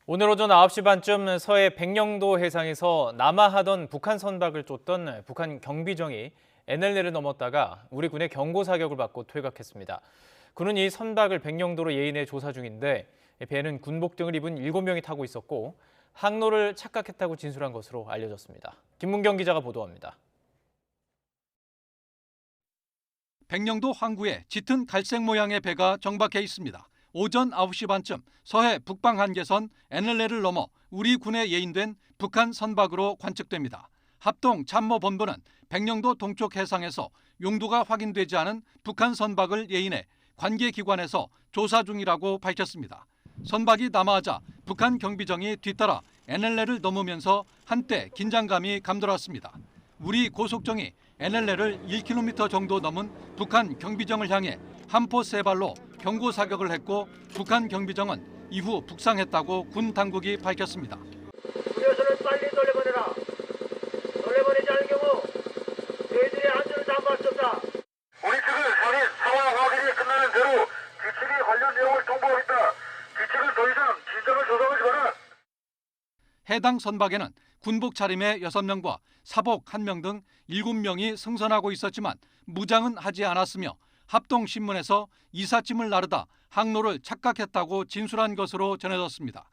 오늘 오전 9시 반쯤 서해 백령도 해상에서 남하하던 북한 선박을 쫓던 북한 경비정이 NLL을 넘었다가 우리 군의 경고 사격을 받고 퇴각했습니다. 군은 이 선박을 백령도로 예인해 조사 중인데 배에는 군복 등을 입은 7명이 타고 있었고 항로를 착각했다고 진술한 것으로 알려졌습니다. 김문경 기자가 보도합니다. 백령도 항구에 짙은 갈색 모양의 배가 정박해 있습니다. 오전 9시 반쯤 서해 북방 한계선 NLL을 넘어 우리 군에 예인된 북한 선박으로 관측됩니다. 합동참모본부는 백령도 동쪽 해상에서 용도가 확인되지 않은 북한 선박을 예인해 관계기관에서 조사 중이라고 밝혔습니다. 선박이 남하하자 북한 경비정이 뒤따라 NLL을 넘으면서 한때 긴장감이 감돌았습니다. 우리 고속정이 NLL을 1km 정도 넘은 북한 경비정을 향해 함포 세 발로 경고 사격을 했고 북한 경비정은 이후 북상했다고 군 당국이 밝혔습니다. 우려선을 빨리 돌려보내라. 돌려보내지 않을 경우 저희들의 안전을 담보할 수 없다. 우리 측은 살인, 상황 확인이 끝나는 대로 규칙이 관련 내용을 통보하겠다. 규칙은 더 이상 진정을 조성하지 마라. 해당 선박에는 군복 차림의 6명과 사복 1명 등 7명이 승선하고 있었지만 무장은 하지 않았으며 합동신문에서 이삿짐을 나르다 항로를 착각했다고 진술한 것으로 전해졌습니다.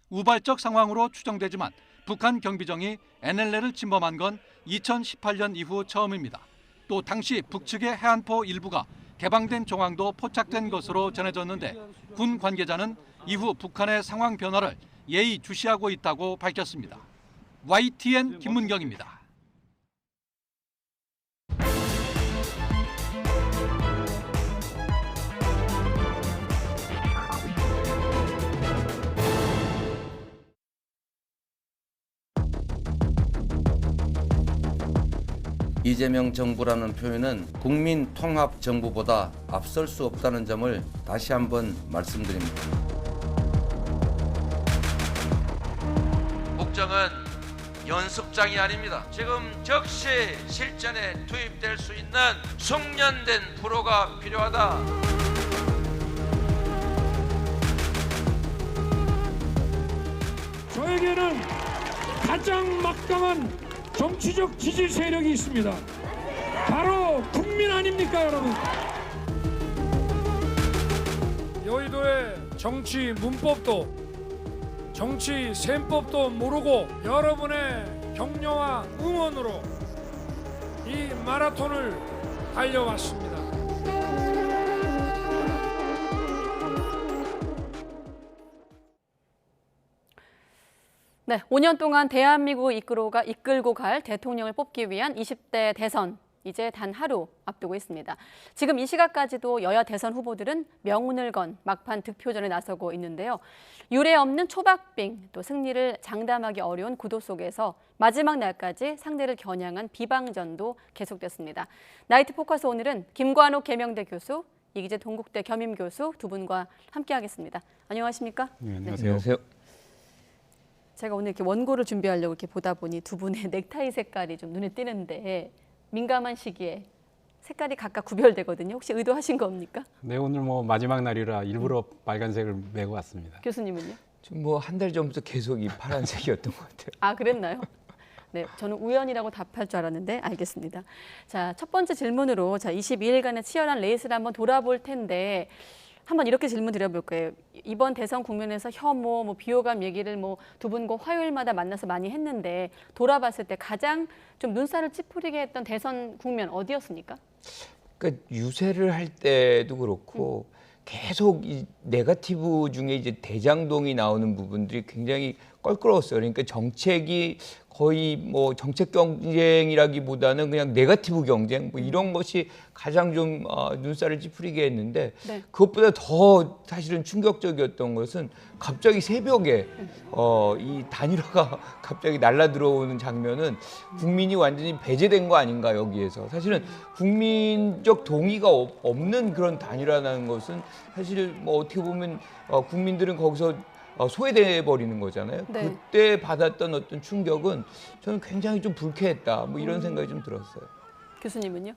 우발적 상황으로 추정되지만 북한 경비정이 NLL을 침범한 건 2018년 이후 처음입니다. 또 당시 북측의 해안포 일부가 개방된 정황도 포착된 것으로 전해졌는데 군 관계자는 이후 북한의 상황 변화를 예의주시하고 있다고 밝혔습니다. YTN 김문경입니다. 이재명 정부라는 표현은 국민 통합 정부보다 앞설 수 없다는 점을 다시 한번 말씀드립니다. 국정은 연습장이 아닙니다. 지금 즉시 실전에 투입될 수 있는 숙련된 프로가 필요하다. 저에게는 가장 막강한 정치적 지지 세력이 있습니다. 바로 국민 아닙니까, 여러분? 여의도의 정치 문법도 정치 셈법도 모르고 여러분의 격려와 응원으로 이 마라톤을 달려왔습니다. 네, 5년 동안 대한민국을 이끌고 갈 대통령을 뽑기 위한 20대 대선, 이제 단 하루 앞두고 있습니다. 지금 이 시각까지도 여야 대선 후보들은 명운을 건 막판 득표전에 나서고 있는데요. 유례 없는 초박빙, 또 승리를 장담하기 어려운 구도 속에서 마지막 날까지 상대를 겨냥한 비방전도 계속됐습니다. 나이트 포커스 오늘은 김관옥 계명대 교수, 이기재 동국대 겸임 교수 두 분과 함께하겠습니다. 안녕하십니까? 네, 안녕하세요. 제가 오늘 이렇게 원고를 준비하려고 이렇게 보다 보니 두 분의 넥타이 색깔이 좀 눈에 띄는데 민감한 시기에 색깔이 각각 구별되거든요. 혹시 의도하신 겁니까? 네, 오늘 뭐 마지막 날이라 일부러 빨간색을 메고 왔습니다. 교수님은요? 좀 뭐 한 달 전부터 계속 이 파란색이었던 것 같아요. 아, 그랬나요? 네, 저는 우연이라고 답할 줄 알았는데 알겠습니다. 자, 첫 번째 질문으로 22일간의 치열한 레이스를 한번 돌아볼 텐데 한번 이렇게 질문 드려볼 거예요. 이번 대선 국면에서 혐오, 비호감 얘기를 두 분과 화요일마다 만나서 많이 했는데 돌아봤을 때 가장 좀 눈살을 찌푸리게 했던 대선 국면 어디였습니까? 그러니까 유세를 할 때도 그렇고 계속 이 네거티브 중에 이제 대장동이 나오는 부분들이 굉장히 껄끄러웠어요. 그러니까 정책이 거의 뭐 정책 경쟁이라기보다는 그냥 네거티브 경쟁 이런 것이 가장 좀 눈살을 찌푸리게 했는데 네. 그것보다 더 사실은 충격적이었던 것은 갑자기 새벽에 이 단일화가 갑자기 날라 들어오는 장면은 국민이 완전히 배제된 거 아닌가 여기에서 사실은 국민적 동의가 없는 그런 단일화라는 것은 사실 뭐 어떻게 보면 국민들은 거기서 소외돼 버리는 거잖아요. 네. 그때 받았던 어떤 충격은 저는 굉장히 좀 불쾌했다. 뭐 이런 생각이 좀 들었어요. 교수님은요?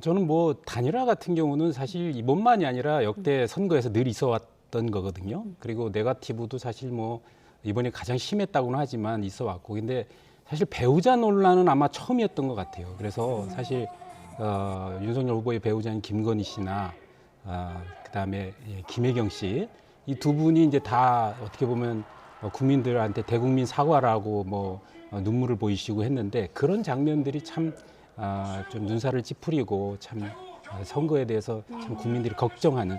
저는 뭐 단일화 같은 경우는 사실 이번만이 아니라 역대 선거에서 늘 있어왔던 거거든요. 그리고 네거티브도 사실 뭐 이번에 가장 심했다고는 하지만 있어왔고, 근데 사실 배우자 논란은 아마 처음이었던 것 같아요. 그래서 사실 윤석열 후보의 배우자인 김건희 씨나 그다음에 김혜경 씨 이 두 분이 이제 다 어떻게 보면 국민들한테 대국민 사과라고 눈물을 보이시고 했는데 그런 장면들이 참 좀 눈살을 찌푸리고 참 선거에 대해서 참 국민들이 걱정하는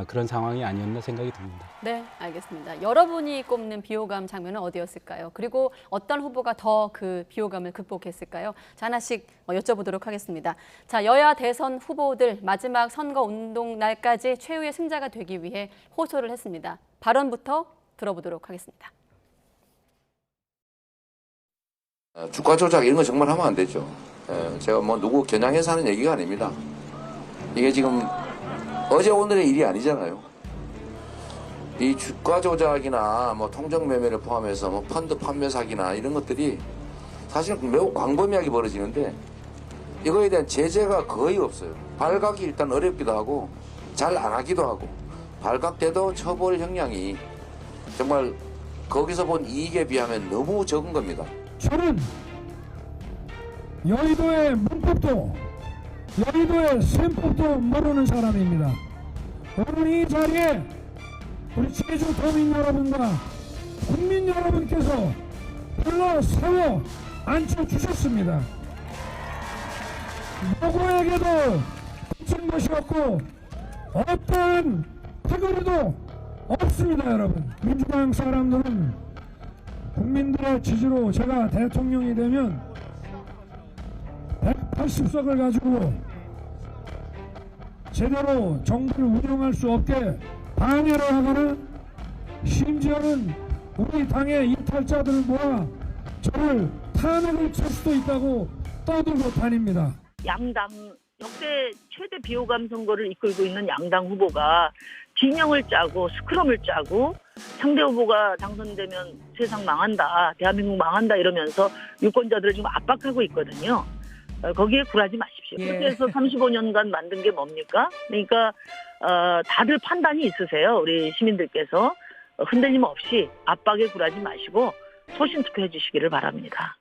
그런 상황이 아니었나 생각이 듭니다. 네, 알겠습니다. 여러분이 꼽는 비호감 장면은 어디였을까요? 그리고 어떤 후보가 더 그 비호감을 극복했을까요? 자, 하나씩 여쭤보도록 하겠습니다. 자, 여야 대선 후보들 마지막 선거 운동 날까지 최후의 승자가 되기 위해 호소를 했습니다. 발언부터 들어보도록 하겠습니다. 주가 조작 이런 거 정말 하면 안 되죠. 제가 뭐 누구 겨냥해서 하는 얘기가 아닙니다. 이게 지금 어제 오늘의 일이 아니잖아요. 이 주가 조작이나 뭐 통정 매매를 포함해서 뭐 펀드 판매 사기나 이런 것들이 사실 매우 광범위하게 벌어지는데 이거에 대한 제재가 거의 없어요. 발각이 일단 어렵기도 하고 잘 안 하기도 하고 발각돼도 처벌 형량이 정말 거기서 본 이익에 비하면 너무 적은 겁니다. 저는 여의도의 문법도 여의도의 셈법도 모르는 사람입니다. 오늘 이 자리에 우리 제주도민 여러분과 국민 여러분께서 불러 세워 앉혀주셨습니다. 누구에게도 붙인 것이 없고 어떠한 특허리도 없습니다. 여러분, 민주당 사람들은 국민들의 지지로 제가 대통령이 되면 180석을 가지고 제대로 정부를 운영할 수 없게 방해를 하거나 심지어는 우리 당의 이탈자들을 모아 저를 탄핵을 칠 수도 있다고 떠들고 다닙니다. 양당 역대 최대 비호감 선거를 이끌고 있는 양당 후보가 진영을 짜고 스크럼을 짜고 상대 후보가 당선되면 세상 망한다, 대한민국 망한다 이러면서 유권자들을 지금 압박하고 있거든요. 거기에 굴하지 마십시오. 그렇게 해서 35년간 만든 게 뭡니까? 그러니까 다들 판단이 있으세요. 우리 시민들께서 흔들림 없이 압박에 굴하지 마시고 소신 투표해 주시기를 바랍니다.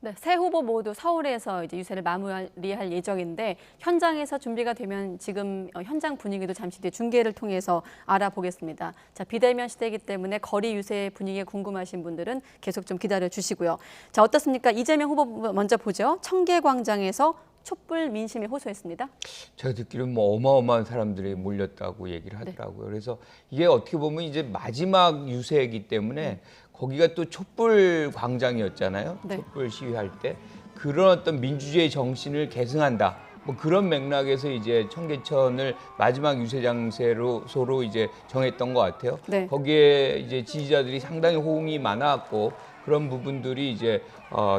네, 세 후보 모두 서울에서 이제 유세를 마무리할 예정인데 현장에서 준비가 되면 지금 현장 분위기도 잠시 뒤에 중계를 통해서 알아보겠습니다. 자, 비대면 시대이기 때문에 거리 유세 분위기에 궁금하신 분들은 계속 좀 기다려 주시고요. 자, 어떻습니까? 이재명 후보 먼저 보죠. 청계광장에서 촛불 민심이 호소했습니다. 제가 듣기로는 뭐 어마어마한 사람들이 몰렸다고 얘기를 하더라고요. 그래서 이게 어떻게 보면 이제 마지막 유세이기 때문에 거기가 또 촛불 광장이었잖아요. 네. 촛불 시위할 때 그런 어떤 민주주의 정신을 계승한다. 뭐 그런 맥락에서 이제 청계천을 마지막 유세 장소로 이제 정했던 것 같아요. 네. 거기에 이제 지지자들이 상당히 호응이 많았고 그런 부분들이 이제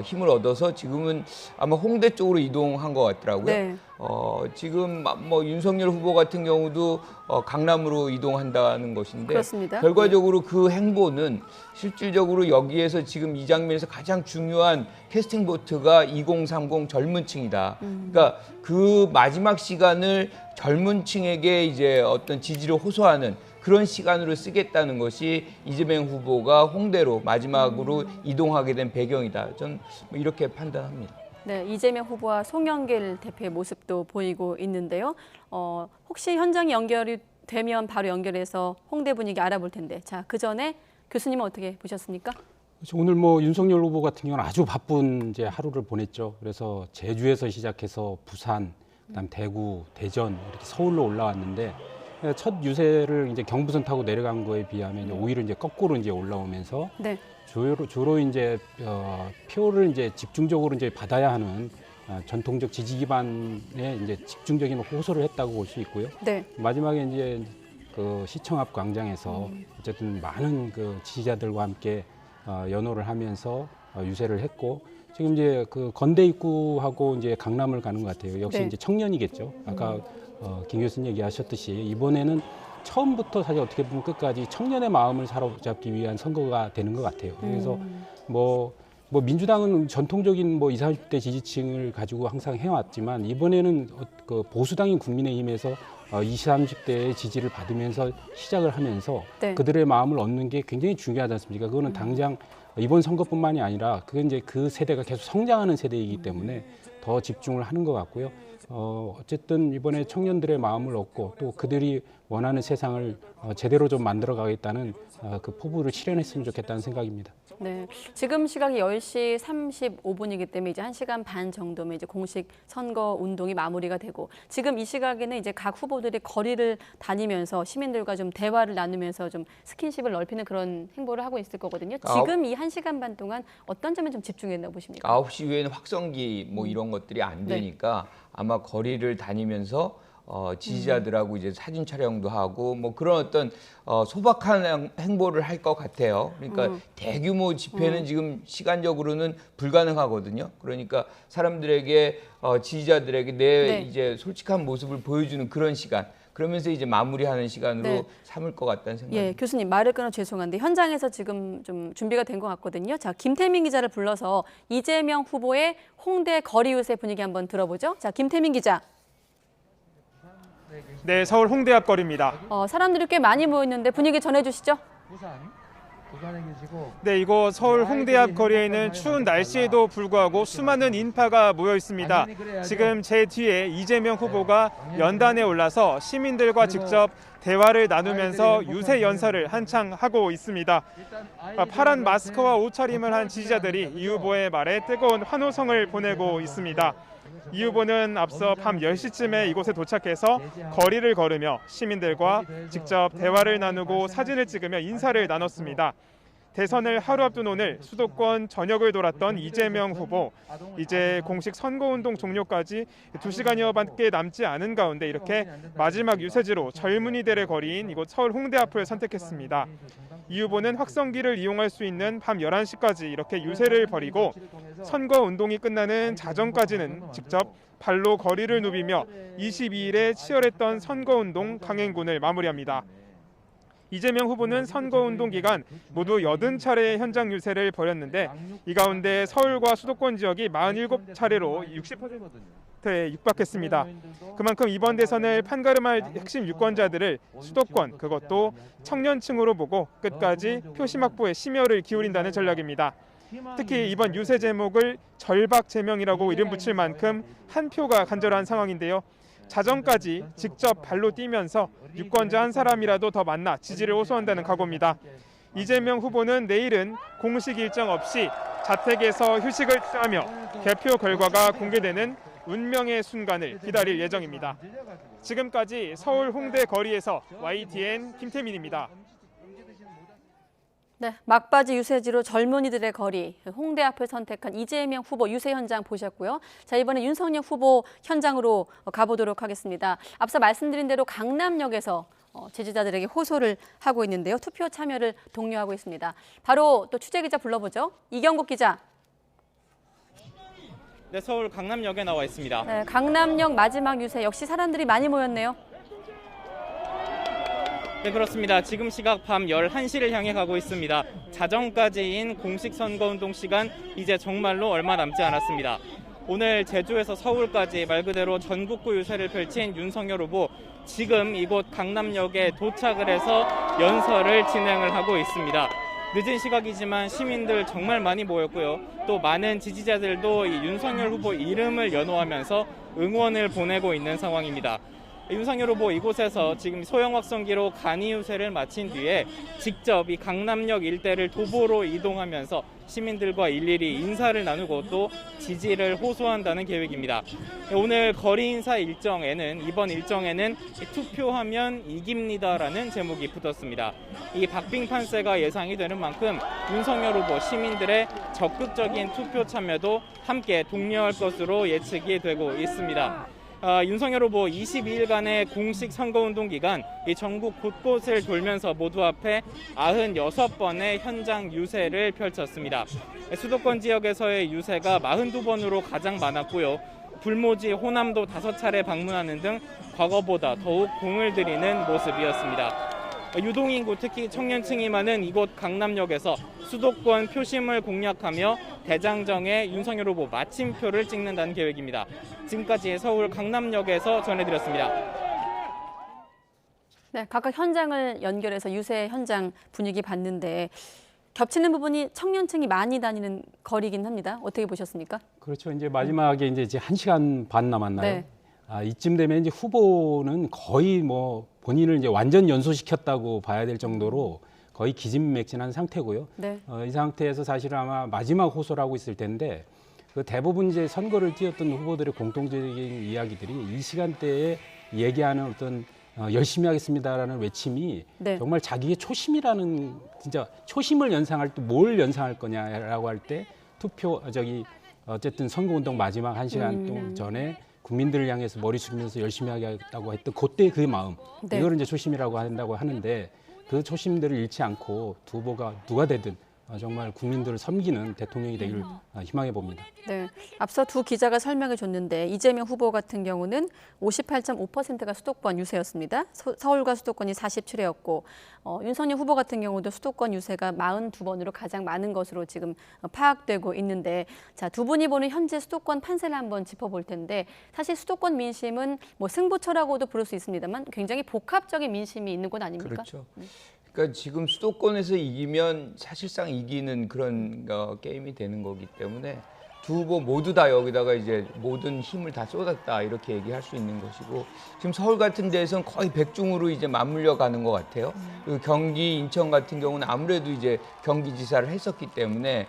힘을 얻어서 지금은 아마 홍대 쪽으로 이동한 것 같더라고요. 네. 지금 뭐 윤석열 후보 같은 경우도 강남으로 이동한다는 것인데 그렇습니다. 결과적으로 그 행보는 실질적으로 여기에서 지금 이 장면에서 가장 중요한 캐스팅 보트가 2030 젊은 층이다. 그러니까 그 마지막 시간을 젊은 층에게 이제 어떤 지지를 호소하는 그런 시간으로 쓰겠다는 것이 이재명 후보가 홍대로 마지막으로 이동하게 된 배경이다. 저는 뭐 이렇게 판단합니다. 네, 이재명 후보와 송영길 대표의 모습도 보이고 있는데요. 혹시 현장이 연결이 되면 바로 연결해서 홍대 분위기 알아볼 텐데, 자, 그 전에 교수님은 어떻게 보셨습니까? 오늘 뭐 윤석열 후보 같은 경우는 아주 바쁜 이제 하루를 보냈죠. 그래서 제주에서 시작해서 부산, 그다음 대구, 대전 이렇게 서울로 올라왔는데 첫 유세를 이제 경부선 타고 내려간 거에 비하면 이제 오히려 이제 거꾸로 이제 올라오면서 네. 주로 이제 표를 이제 집중적으로 이제 받아야 하는 전통적 지지 기반에 이제 집중적인 호소를 했다고 볼 수 있고요. 네. 마지막에 이제 그 시청 앞 광장에서 어쨌든 많은 그 지지자들과 함께 연호를 하면서 유세를 했고 지금 이제 그 건대 입구하고 이제 강남을 가는 것 같아요. 역시 네. 이제 청년이겠죠. 아까 김 교수님 얘기하셨듯이 이번에는 처음부터 사실 어떻게 보면 끝까지 청년의 마음을 사로잡기 위한 선거가 되는 것 같아요. 그래서 뭐 민주당은 전통적인 뭐 20, 30대 지지층을 가지고 항상 해왔지만 이번에는 그 보수당인 국민의힘에서 20, 30대의 지지를 받으면서 시작을 하면서 네. 그들의 마음을 얻는 게 굉장히 중요하지 않습니까? 그거는 당장 이번 선거뿐만이 아니라 그건 이제 그 세대가 계속 성장하는 세대이기 때문에 더 집중을 하는 것 같고요. 어쨌든 이번에 청년들의 마음을 얻고 또 그들이 원하는 세상을 제대로 좀 만들어 가겠다는 그 포부를 실현했으면 좋겠다는 생각입니다. 네, 지금 시각이 10시 35분이기 때문에 이제 1시간 반 정도면 이제 공식 선거 운동이 마무리가 되고 지금 이 시각에는 이제 각 후보들이 거리를 다니면서 시민들과 좀 대화를 나누면서 좀 스킨십을 넓히는 그런 행보를 하고 있을 거거든요. 지금 이 1시간 반 동안 어떤 점에 좀 집중했다고 보십니까? 9시 이후에는 확성기 뭐 이런 것들이 안 되니까 아마 거리를 다니면서 지지자들하고 이제 사진 촬영도 하고 뭐 그런 어떤 소박한 행보를 할 것 같아요. 그러니까 대규모 집회는 지금 시간적으로는 불가능하거든요. 그러니까 사람들에게 지지자들에게 내 이제 솔직한 모습을 보여주는 그런 시간. 그러면서 이제 마무리하는 시간으로 삼을 것 같다는 생각입니다. 예, 교수님 말을 끊어 죄송한데 현장에서 지금 좀 준비가 된 것 같거든요. 자, 김태민 기자를 불러서 이재명 후보의 홍대 거리 유세 분위기 한번 들어보죠. 자, 김태민 기자. 네, 서울 홍대 앞 거리입니다. 사람들이 꽤 많이 모였는데 분위기 전해주시죠. 네, 이곳 서울 홍대 앞 거리에 있는 추운 날씨에도 불구하고 수많은 인파가 모여 있습니다. 지금 제 뒤에 이재명 후보가 연단에 올라서 시민들과 직접 대화를 나누면서 유세 연설을 한창 하고 있습니다. 파란 마스크와 옷차림을 한 지지자들이 이 후보의 말에 뜨거운 환호성을 보내고 있습니다. 이 후보는 앞서 밤 10시쯤에 이곳에 도착해서 거리를 걸으며 시민들과 직접 대화를 나누고 사진을 찍으며 인사를 나눴습니다. 대선을 하루 앞둔 오늘 수도권 전역을 돌았던 이재명 후보, 이제 공식 선거운동 종료까지 2시간여밖에 남지 않은 가운데 이렇게 마지막 유세지로 젊은이들의 거리인 이곳 서울 홍대 앞을 선택했습니다. 이 후보는 확성기를 이용할 수 있는 밤 11시까지 이렇게 유세를 벌이고 선거운동이 끝나는 자정까지는 직접 발로 거리를 누비며 22일에 치열했던 선거운동 강행군을 마무리합니다. 이재명 후보는 선거운동 기간 모두 80차례의 현장 유세를 벌였는데 이 가운데 서울과 수도권 지역이 47차례로 60%에 육박했습니다. 그만큼 이번 대선을 판가름할 핵심 유권자들을 수도권, 그것도 청년층으로 보고 끝까지 표심 확보에 심혈을 기울인다는 전략입니다. 특히 이번 유세 제목을 절박 제명이라고 이름 붙일 만큼 한 표가 간절한 상황인데요. 자정까지 직접 발로 뛰면서 유권자 한 사람이라도 더 만나 지지를 호소한다는 각오입니다. 이재명 후보는 내일은 공식 일정 없이 자택에서 휴식을 취하며 개표 결과가 공개되는 운명의 순간을 기다릴 예정입니다. 지금까지 서울 홍대 거리에서 YTN 김태민입니다. 네, 막바지 유세지로 젊은이들의 거리, 홍대 앞을 선택한 이재명 후보 유세 현장 보셨고요. 자, 이번에 윤석열 후보 현장으로 가보도록 하겠습니다. 앞서 말씀드린 대로 강남역에서 지지자들에게 호소를 하고 있는데요. 투표 참여를 독려하고 있습니다. 바로 또 취재기자 불러보죠. 이경국 기자. 네, 서울 강남역에 나와 있습니다. 네, 강남역 마지막 유세 역시 사람들이 많이 모였네요. 네, 그렇습니다. 지금 시각 밤 11시를 향해 가고 있습니다. 자정까지인 공식 선거운동 시간 이제 정말로 얼마 남지 않았습니다. 오늘 제주에서 서울까지 말 그대로 전국구 유세를 펼친 윤석열 후보, 지금 이곳 강남역에 도착을 해서 연설을 진행을 하고 있습니다. 늦은 시각이지만 시민들 정말 많이 모였고요. 또 많은 지지자들도 이 윤석열 후보 이름을 연호하면서 응원을 보내고 있는 상황입니다. 윤석열 후보 이곳에서 지금 소형 확성기로 간이 유세를 마친 뒤에 직접 이 강남역 일대를 도보로 이동하면서 시민들과 일일이 인사를 나누고 또 지지를 호소한다는 계획입니다. 오늘 거리 인사 이번 일정에는 투표하면 이깁니다라는 제목이 붙었습니다. 이 박빙 판세가 예상이 되는 만큼 윤석열 후보 시민들의 적극적인 투표 참여도 함께 독려할 것으로 예측이 되고 있습니다. 윤석열 후보 22일간의 공식 선거운동 기간 이 전국 곳곳을 돌면서 모두 합해 96번의 현장 유세를 펼쳤습니다. 수도권 지역에서의 유세가 42번으로 가장 많았고요. 불모지 호남도 5차례 방문하는 등 과거보다 더욱 공을 들이는 모습이었습니다. 유동인구, 특히 청년층이 많은 이곳 강남역에서 수도권 표심을 공략하며 대장정에 윤석열 후보 마침표를 찍는다는 계획입니다. 지금까지 서울 강남역에서 전해드렸습니다. 네, 각각 현장을 연결해서 유세 현장 분위기 봤는데 겹치는 부분이 청년층이 많이 다니는 거리긴 합니다. 어떻게 보셨습니까? 그렇죠. 이제 마지막에 이제 1시간 반 남았나요? 네. 이쯤 되면 이제 후보는 거의 뭐 본인을 이제 완전 연소시켰다고 봐야 될 정도로 거의 기진맥진한 상태고요. 네. 이 상태에서 사실은 아마 마지막 호소를 하고 있을 텐데 그 대부분 이제 선거를 뛰었던 후보들의 공통적인 이야기들이 이 시간대에 얘기하는 어떤 열심히 하겠습니다라는 외침이 네. 정말 자기의 초심이라는, 진짜 초심을 연상할 때 뭘 연상할 거냐라고 할 때 어쨌든 선거운동 마지막 1시간 전에 국민들을 향해서 머리 숙이면서 열심히 하겠다고 했던 그때 그 마음, 네. 이걸 이제 초심이라고 한다고 하는데 그 초심들을 잃지 않고 두 후보가 누가 되든 정말 국민들을 섬기는 대통령이 되기를 희망해 봅니다. 네, 앞서 두 기자가 설명해 줬는데 이재명 후보 같은 경우는 58.5%가 수도권 유세였습니다. 서울과 수도권이 47회였고 윤석열 후보 같은 경우도 수도권 유세가 42번으로 가장 많은 것으로 지금 파악되고 있는데, 자, 두 분이 보는 현재 수도권 판세를 한번 짚어볼 텐데, 사실 수도권 민심은 뭐 승부처라고도 부를 수 있습니다만 굉장히 복합적인 민심이 있는 곳 아닙니까? 그렇죠. 그러니까 지금 수도권에서 이기면 사실상 이기는 그런 게임이 되는 거기 때문에 두 후보 모두 다 여기다가 이제 모든 힘을 다 쏟았다 이렇게 얘기할 수 있는 것이고, 지금 서울 같은 데에서는 거의 백중으로 이제 맞물려 가는 것 같아요. 그리고 경기, 인천 같은 경우는 아무래도 이제 경기지사를 했었기 때문에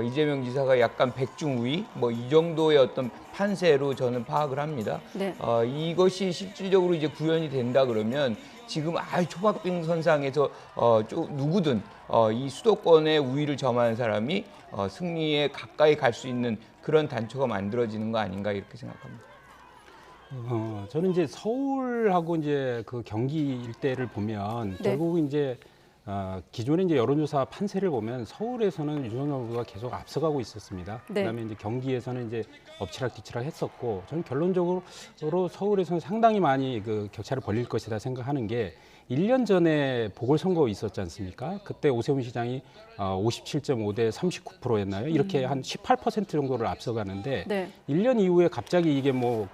이재명 지사가 약간 백중우위 뭐 이 정도의 어떤 판세로 저는 파악을 합니다. 네. 이것이 실질적으로 이제 구현이 된다 그러면 지금 초박빙 선상에서 누구든 이 수도권의 우위를 점하는 사람이 승리에 가까이 갈 수 있는 그런 단초가 만들어지는 거 아닌가 이렇게 생각합니다. 저는 이제 서울하고 이제 그 경기 일대를 보면 네. 결국 이제 기존의 이제 여론조사 판세를 보면 서울에서는 윤석열 후보가 계속 앞서가고 있었습니다. 네. 그다음에 이제 경기에서는 이제 엎치락뒤치락 했었고, 저는 결론적으로 서울에서는 상당히 많이 그 격차를 벌릴 것이다 생각하는 게, 1년 전에 보궐선거 있었지 않습니까? 그때 오세훈 시장이 57.5대 39%였나요? 이렇게 한 18% 정도를 앞서가는데 네. 1년 이후에 갑자기 이게 뭐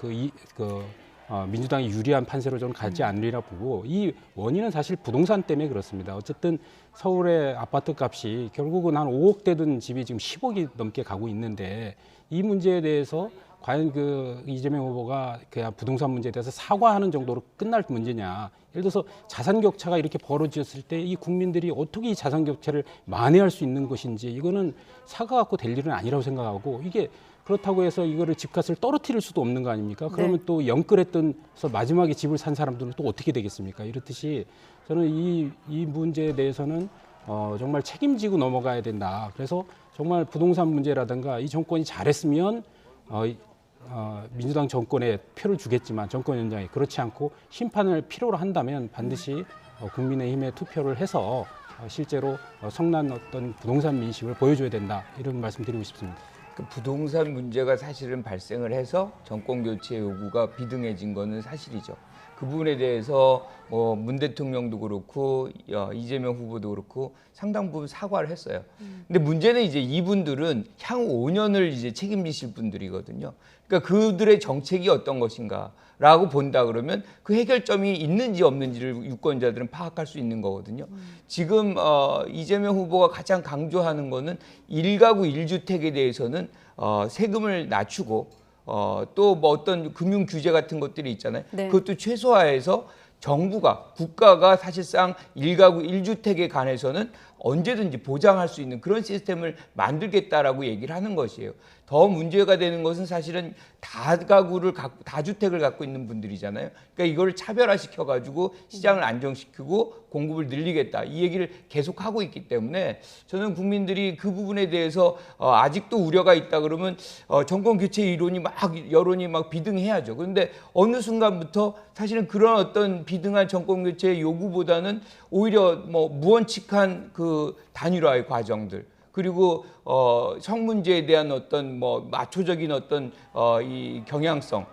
민주당이 유리한 판세로 좀 가지 않으리라 보고 이 원인은 사실 부동산 때문에 그렇습니다. 어쨌든 서울의 아파트 값이 결국은 한 5억 되던 집이 지금 10억이 넘게 가고 있는데 이 문제에 대해서 과연 이재명 후보가 그냥 부동산 문제에 대해서 사과하는 정도로 끝날 문제냐. 예를 들어서 자산 격차가 이렇게 벌어졌을 때 이 국민들이 어떻게 이 자산 격차를 만회할 수 있는 것인지 이거는 사과 갖고 될 일은 아니라고 생각하고 이게 그렇다고 해서 이거를 집값을 떨어뜨릴 수도 없는 거 아닙니까? 그러면 네. 또 영끌했던 마지막에 집을 산 사람들은 또 어떻게 되겠습니까? 이렇듯이 저는 이 문제에 대해서는 정말 책임지고 넘어가야 된다. 그래서 정말 부동산 문제라든가 이 정권이 잘했으면 민주당 정권에 표를 주겠지만 정권 연장에 그렇지 않고 심판을 필요로 한다면 반드시 국민의힘에 투표를 해서 실제로 성난 어떤 부동산 민심을 보여줘야 된다. 이런 말씀드리고 싶습니다. 그 부동산 문제가 사실은 발생을 해서 정권 교체 요구가 비등해진 거는 사실이죠. 그 부분에 대해서 뭐 문 대통령도 그렇고 이재명 후보도 그렇고 상당 부분 사과를 했어요. 근데 문제는 이제 이분들은 향후 5년을 이제 책임지실 분들이거든요. 그러니까 그들의 정책이 어떤 것인가라고 본다 그러면 그 해결점이 있는지 없는지를 유권자들은 파악할 수 있는 거거든요. 지금 이재명 후보가 가장 강조하는 거는 1가구 1주택에 대해서는 세금을 낮추고 또 뭐 어떤 금융 규제 같은 것들이 있잖아요. 네. 그것도 최소화해서 정부가 국가가 사실상 1가구 1주택에 관해서는 언제든지 보장할 수 있는 그런 시스템을 만들겠다라고 얘기를 하는 것이에요. 더 문제가 되는 것은 사실은 다주택을 갖고 있는 분들이잖아요. 그러니까 이걸 차별화시켜 가지고 시장을 안정시키고 공급을 늘리겠다 이 얘기를 계속 하고 있기 때문에 저는 국민들이 그 부분에 대해서 아직도 우려가 있다 그러면 정권 교체 이론이 여론이 막 비등해야죠. 그런데 어느 순간부터 사실은 그런 어떤 비등한 정권 교체 요구보다는 오히려 뭐 무원칙한 그 단일화의 과정들 그리고 성 문제에 대한 어떤 뭐 마초적인 어떤 이 경향성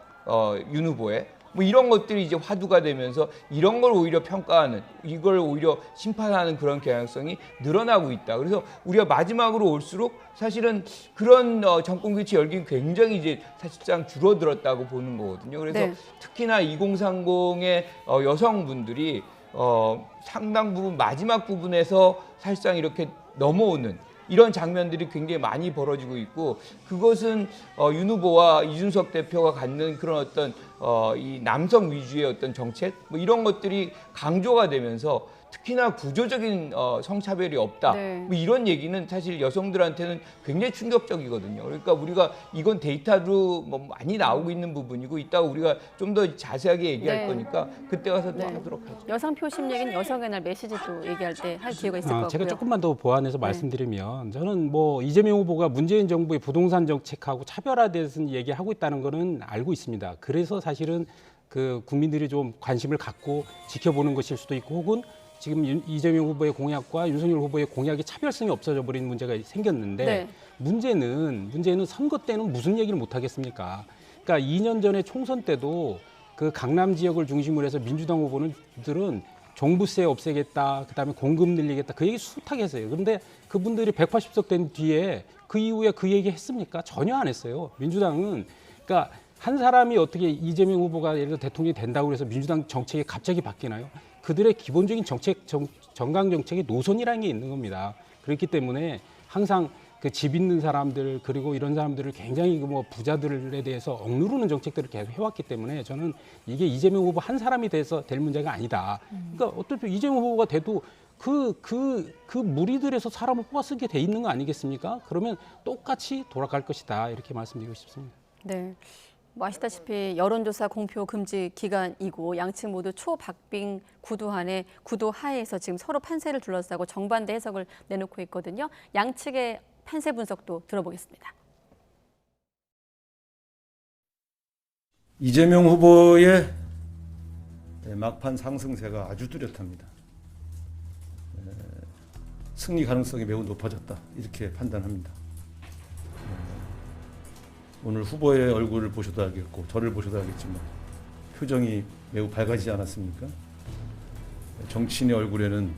윤 후보의 뭐 이런 것들이 이제 화두가 되면서 이런 걸 오히려 평가하는 이걸 오히려 심판하는 그런 경향성이 늘어나고 있다. 그래서 우리가 마지막으로 올수록 사실은 그런 정권 교체 열기는 굉장히 이제 사실상 줄어들었다고 보는 거거든요. 그래서 네. 특히나 2030의 여성분들이 상당 부분 마지막 부분에서 사실상 이렇게 넘어오는 이런 장면들이 굉장히 많이 벌어지고 있고 그것은 윤 후보와 이준석 대표가 갖는 그런 어떤 이 남성 위주의 어떤 정책 뭐 이런 것들이 강조가 되면서 특히나 구조적인 성차별이 없다. 네. 뭐 이런 얘기는 사실 여성들한테는 굉장히 충격적이거든요. 그러니까 우리가 이건 데이터로 뭐 많이 나오고 있는 부분이고 이따가 우리가 좀 더 자세하게 얘기할 네. 거니까 그때 가서 또 네. 하도록 하죠. 여성 표심 얘기는 여성의 날 메시지도 얘기할 때 할 기회가 있을 것 같고요. 제가 조금만 더 보완해서 말씀드리면 저는 뭐 이재명 후보가 문재인 정부의 부동산 정책하고 차별화돼서 얘기하고 있다는 거는 알고 있습니다. 그래서 사실은 그 국민들이 좀 관심을 갖고 지켜보는 것일 수도 있고 혹은 지금 이재명 후보의 공약과 윤석열 후보의 공약이 차별성이 없어져 버리는 문제가 생겼는데 네. 문제는 선거 때는 무슨 얘기를 못 하겠습니까? 그러니까 2년 전에 총선 때도 그 강남 지역을 중심으로 해서 민주당 후보들은 종부세 없애겠다, 그다음에 공급 늘리겠다 그 얘기 숱하게 했어요. 그런데 그분들이 180석 된 뒤에 그 이후에 그 얘기 했습니까? 전혀 안 했어요. 민주당은 그러니까 한 사람이 어떻게 이재명 후보가 예를 들어 대통령이 된다고 해서 민주당 정책이 갑자기 바뀌나요? 그들의 기본적인 정강 정책의 노선이라는 게 있는 겁니다. 그렇기 때문에 항상 그 집 있는 사람들 그리고 이런 사람들을 굉장히 뭐 부자들에 대해서 억누르는 정책들을 계속 해왔기 때문에 저는 이게 이재명 후보 한 사람이 돼서 될 문제가 아니다. 그러니까 어차피 이재명 후보가 돼도 그 무리들에서 사람을 뽑아 쓰게 돼 있는 거 아니겠습니까? 그러면 똑같이 돌아갈 것이다 이렇게 말씀드리고 싶습니다. 네. 뭐 아시다시피 여론조사 공표 금지 기간이고 양측 모두 초박빙 구도 하에서 지금 서로 판세를 둘러싸고 정반대 해석을 내놓고 있거든요. 양측의 판세 분석도 들어보겠습니다. 이재명 후보의 막판 상승세가 아주 뚜렷합니다. 승리 가능성이 매우 높아졌다 이렇게 판단합니다. 오늘 후보의 얼굴을 보셔도 알겠고 저를 보셔도 알겠지만 표정이 매우 밝아지지 않았습니까? 정치인의 얼굴에는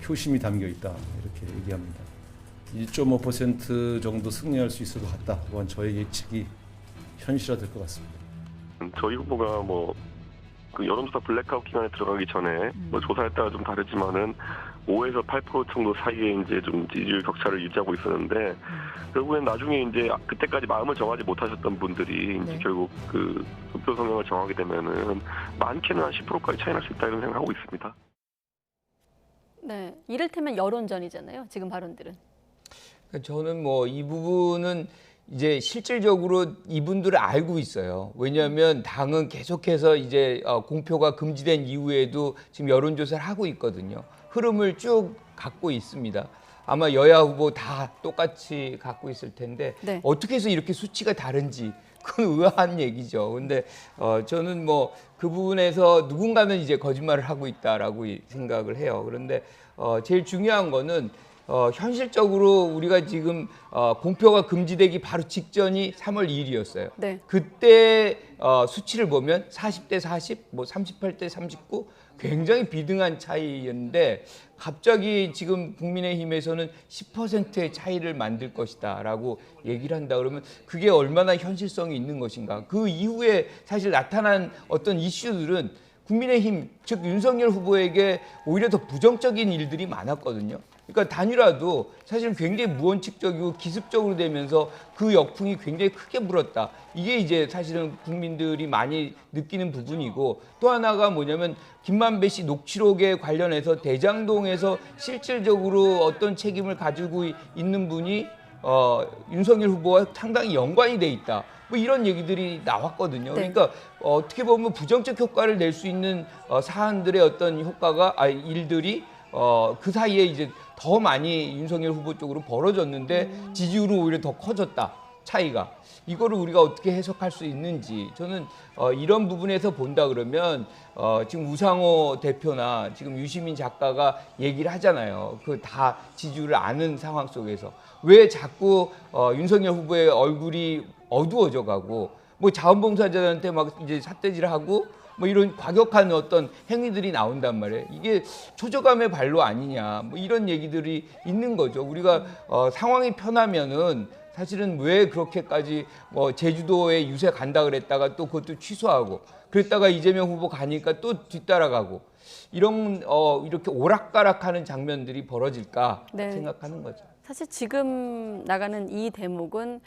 효심이 담겨 있다 이렇게 얘기합니다. 1.5% 정도 승리할 수 있을 것 같다. 그건 저의 예측이 현실화될 것 같습니다. 저희 후보가 그 여론조사 블랙아웃 기간에 들어가기 전에 조사에 따라 좀 다르지만은 5에서 8% 정도 사이에 이제 좀 지지율 격차를 유지하고 있었는데 결국엔 나중에 이제 그때까지 마음을 정하지 못하셨던 분들이 이제 결국 그 투표 성향을 정하게 되면은 많게는 한 10%까지 차이 날 수 있다 이런 생각하고 있습니다. 네, 이를테면 여론전이잖아요. 지금 발언들은. 저는 이 부분은 이제 실질적으로 이분들을 알고 있어요. 왜냐하면 당은 계속해서 이제 공표가 금지된 이후에도 지금 여론조사를 하고 있거든요. 흐름을 쭉 갖고 있습니다. 아마 여야 후보 다 똑같이 갖고 있을 텐데 어떻게 해서 이렇게 수치가 다른지 그건 의아한 얘기죠. 근데 저는 그 부분에서 누군가는 이제 거짓말을 하고 있다라고 생각을 해요. 그런데 제일 중요한 거는 현실적으로 우리가 지금 공표가 금지되기 바로 직전이 3월 2일이었어요. 네. 그때 수치를 보면 40대 40, 38대 39 굉장히 비등한 차이였는데 갑자기 지금 국민의힘에서는 10%의 차이를 만들 것이다라고 얘기를 한다 그러면 그게 얼마나 현실성이 있는 것인가. 그 이후에 사실 나타난 어떤 이슈들은 국민의힘 즉 윤석열 후보에게 오히려 더 부정적인 일들이 많았거든요. 그러니까 단일화도 사실 굉장히 무원칙적이고 기습적으로 되면서 그 역풍이 굉장히 크게 불었다. 이게 이제 사실은 국민들이 많이 느끼는 부분이고 또 하나가 뭐냐면 김만배 씨 녹취록에 관련해서 대장동에서 실질적으로 어떤 책임을 가지고 있는 분이 윤석열 후보와 상당히 연관이 돼 있다. 이런 얘기들이 나왔거든요. 그러니까 어떻게 보면 부정적 효과를 낼 수 있는 사안들의 어떤 효과가 일들이 그 사이에 이제 더 많이 윤석열 후보 쪽으로 벌어졌는데 지지율은 오히려 더 커졌다. 차이가. 이거를 우리가 어떻게 해석할 수 있는지 저는 이런 부분에서 본다 그러면 지금 우상호 대표나 지금 유시민 작가가 얘기를 하잖아요. 그 다 지지율을 아는 상황 속에서 왜 자꾸 윤석열 후보의 얼굴이 어두워져 가고 자원봉사자들한테 막 이제 삿대질하고 이런 과격한 어떤 행위들이 나온단 말이에요. 이게 초저감의 발로 아니냐. 이런 얘기들이 있는 거죠. 우리가 상황이 편하면은 사실은 왜 그렇게까지 제주도에 유세 간다 그랬다가 또 그것도 취소하고 그랬다가 이재명 후보 가니까 또 뒤따라가고 이런 이렇게 오락가락하는 장면들이 벌어질까 생각하는 거죠. 사실 지금 나가는 이 대목은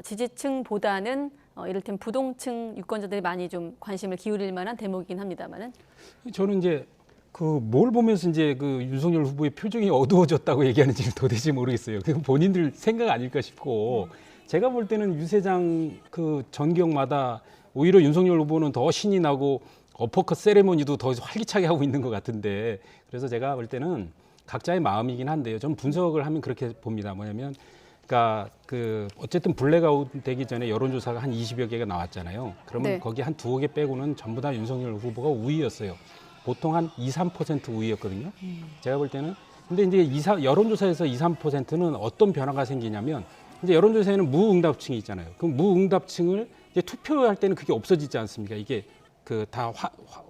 지지층보다는 이를테면 부동층 유권자들이 많이 좀 관심을 기울일 만한 대목이긴 합니다만은. 저는 이제 뭘 보면서 이제 윤석열 후보의 표정이 어두워졌다고 얘기하는지 도대체 모르겠어요. 그건 본인들 생각 아닐까 싶고 제가 볼 때는 유세장 전경마다 오히려 윤석열 후보는 더 신이 나고 어퍼컷 세레모니도 더 활기차게 하고 있는 것 같은데 그래서 제가 볼 때는 각자의 마음이긴 한데요. 좀 분석을 하면 그렇게 봅니다. 뭐냐면 그러니까 어쨌든 블랙아웃 되기 전에 여론조사가 한 20여 개가 나왔잖아요. 그러면 거기 한 2개 빼고는 전부 다 윤석열 후보가 우위였어요. 보통 한 2~3% 우위였거든요. 제가 볼 때는 근데 이제 여론조사에서 2~3%는 어떤 변화가 생기냐면 이제 여론조사에는 무응답층이 있잖아요. 그럼 무응답층을 이제 투표할 때는 그게 없어지지 않습니까? 이게 다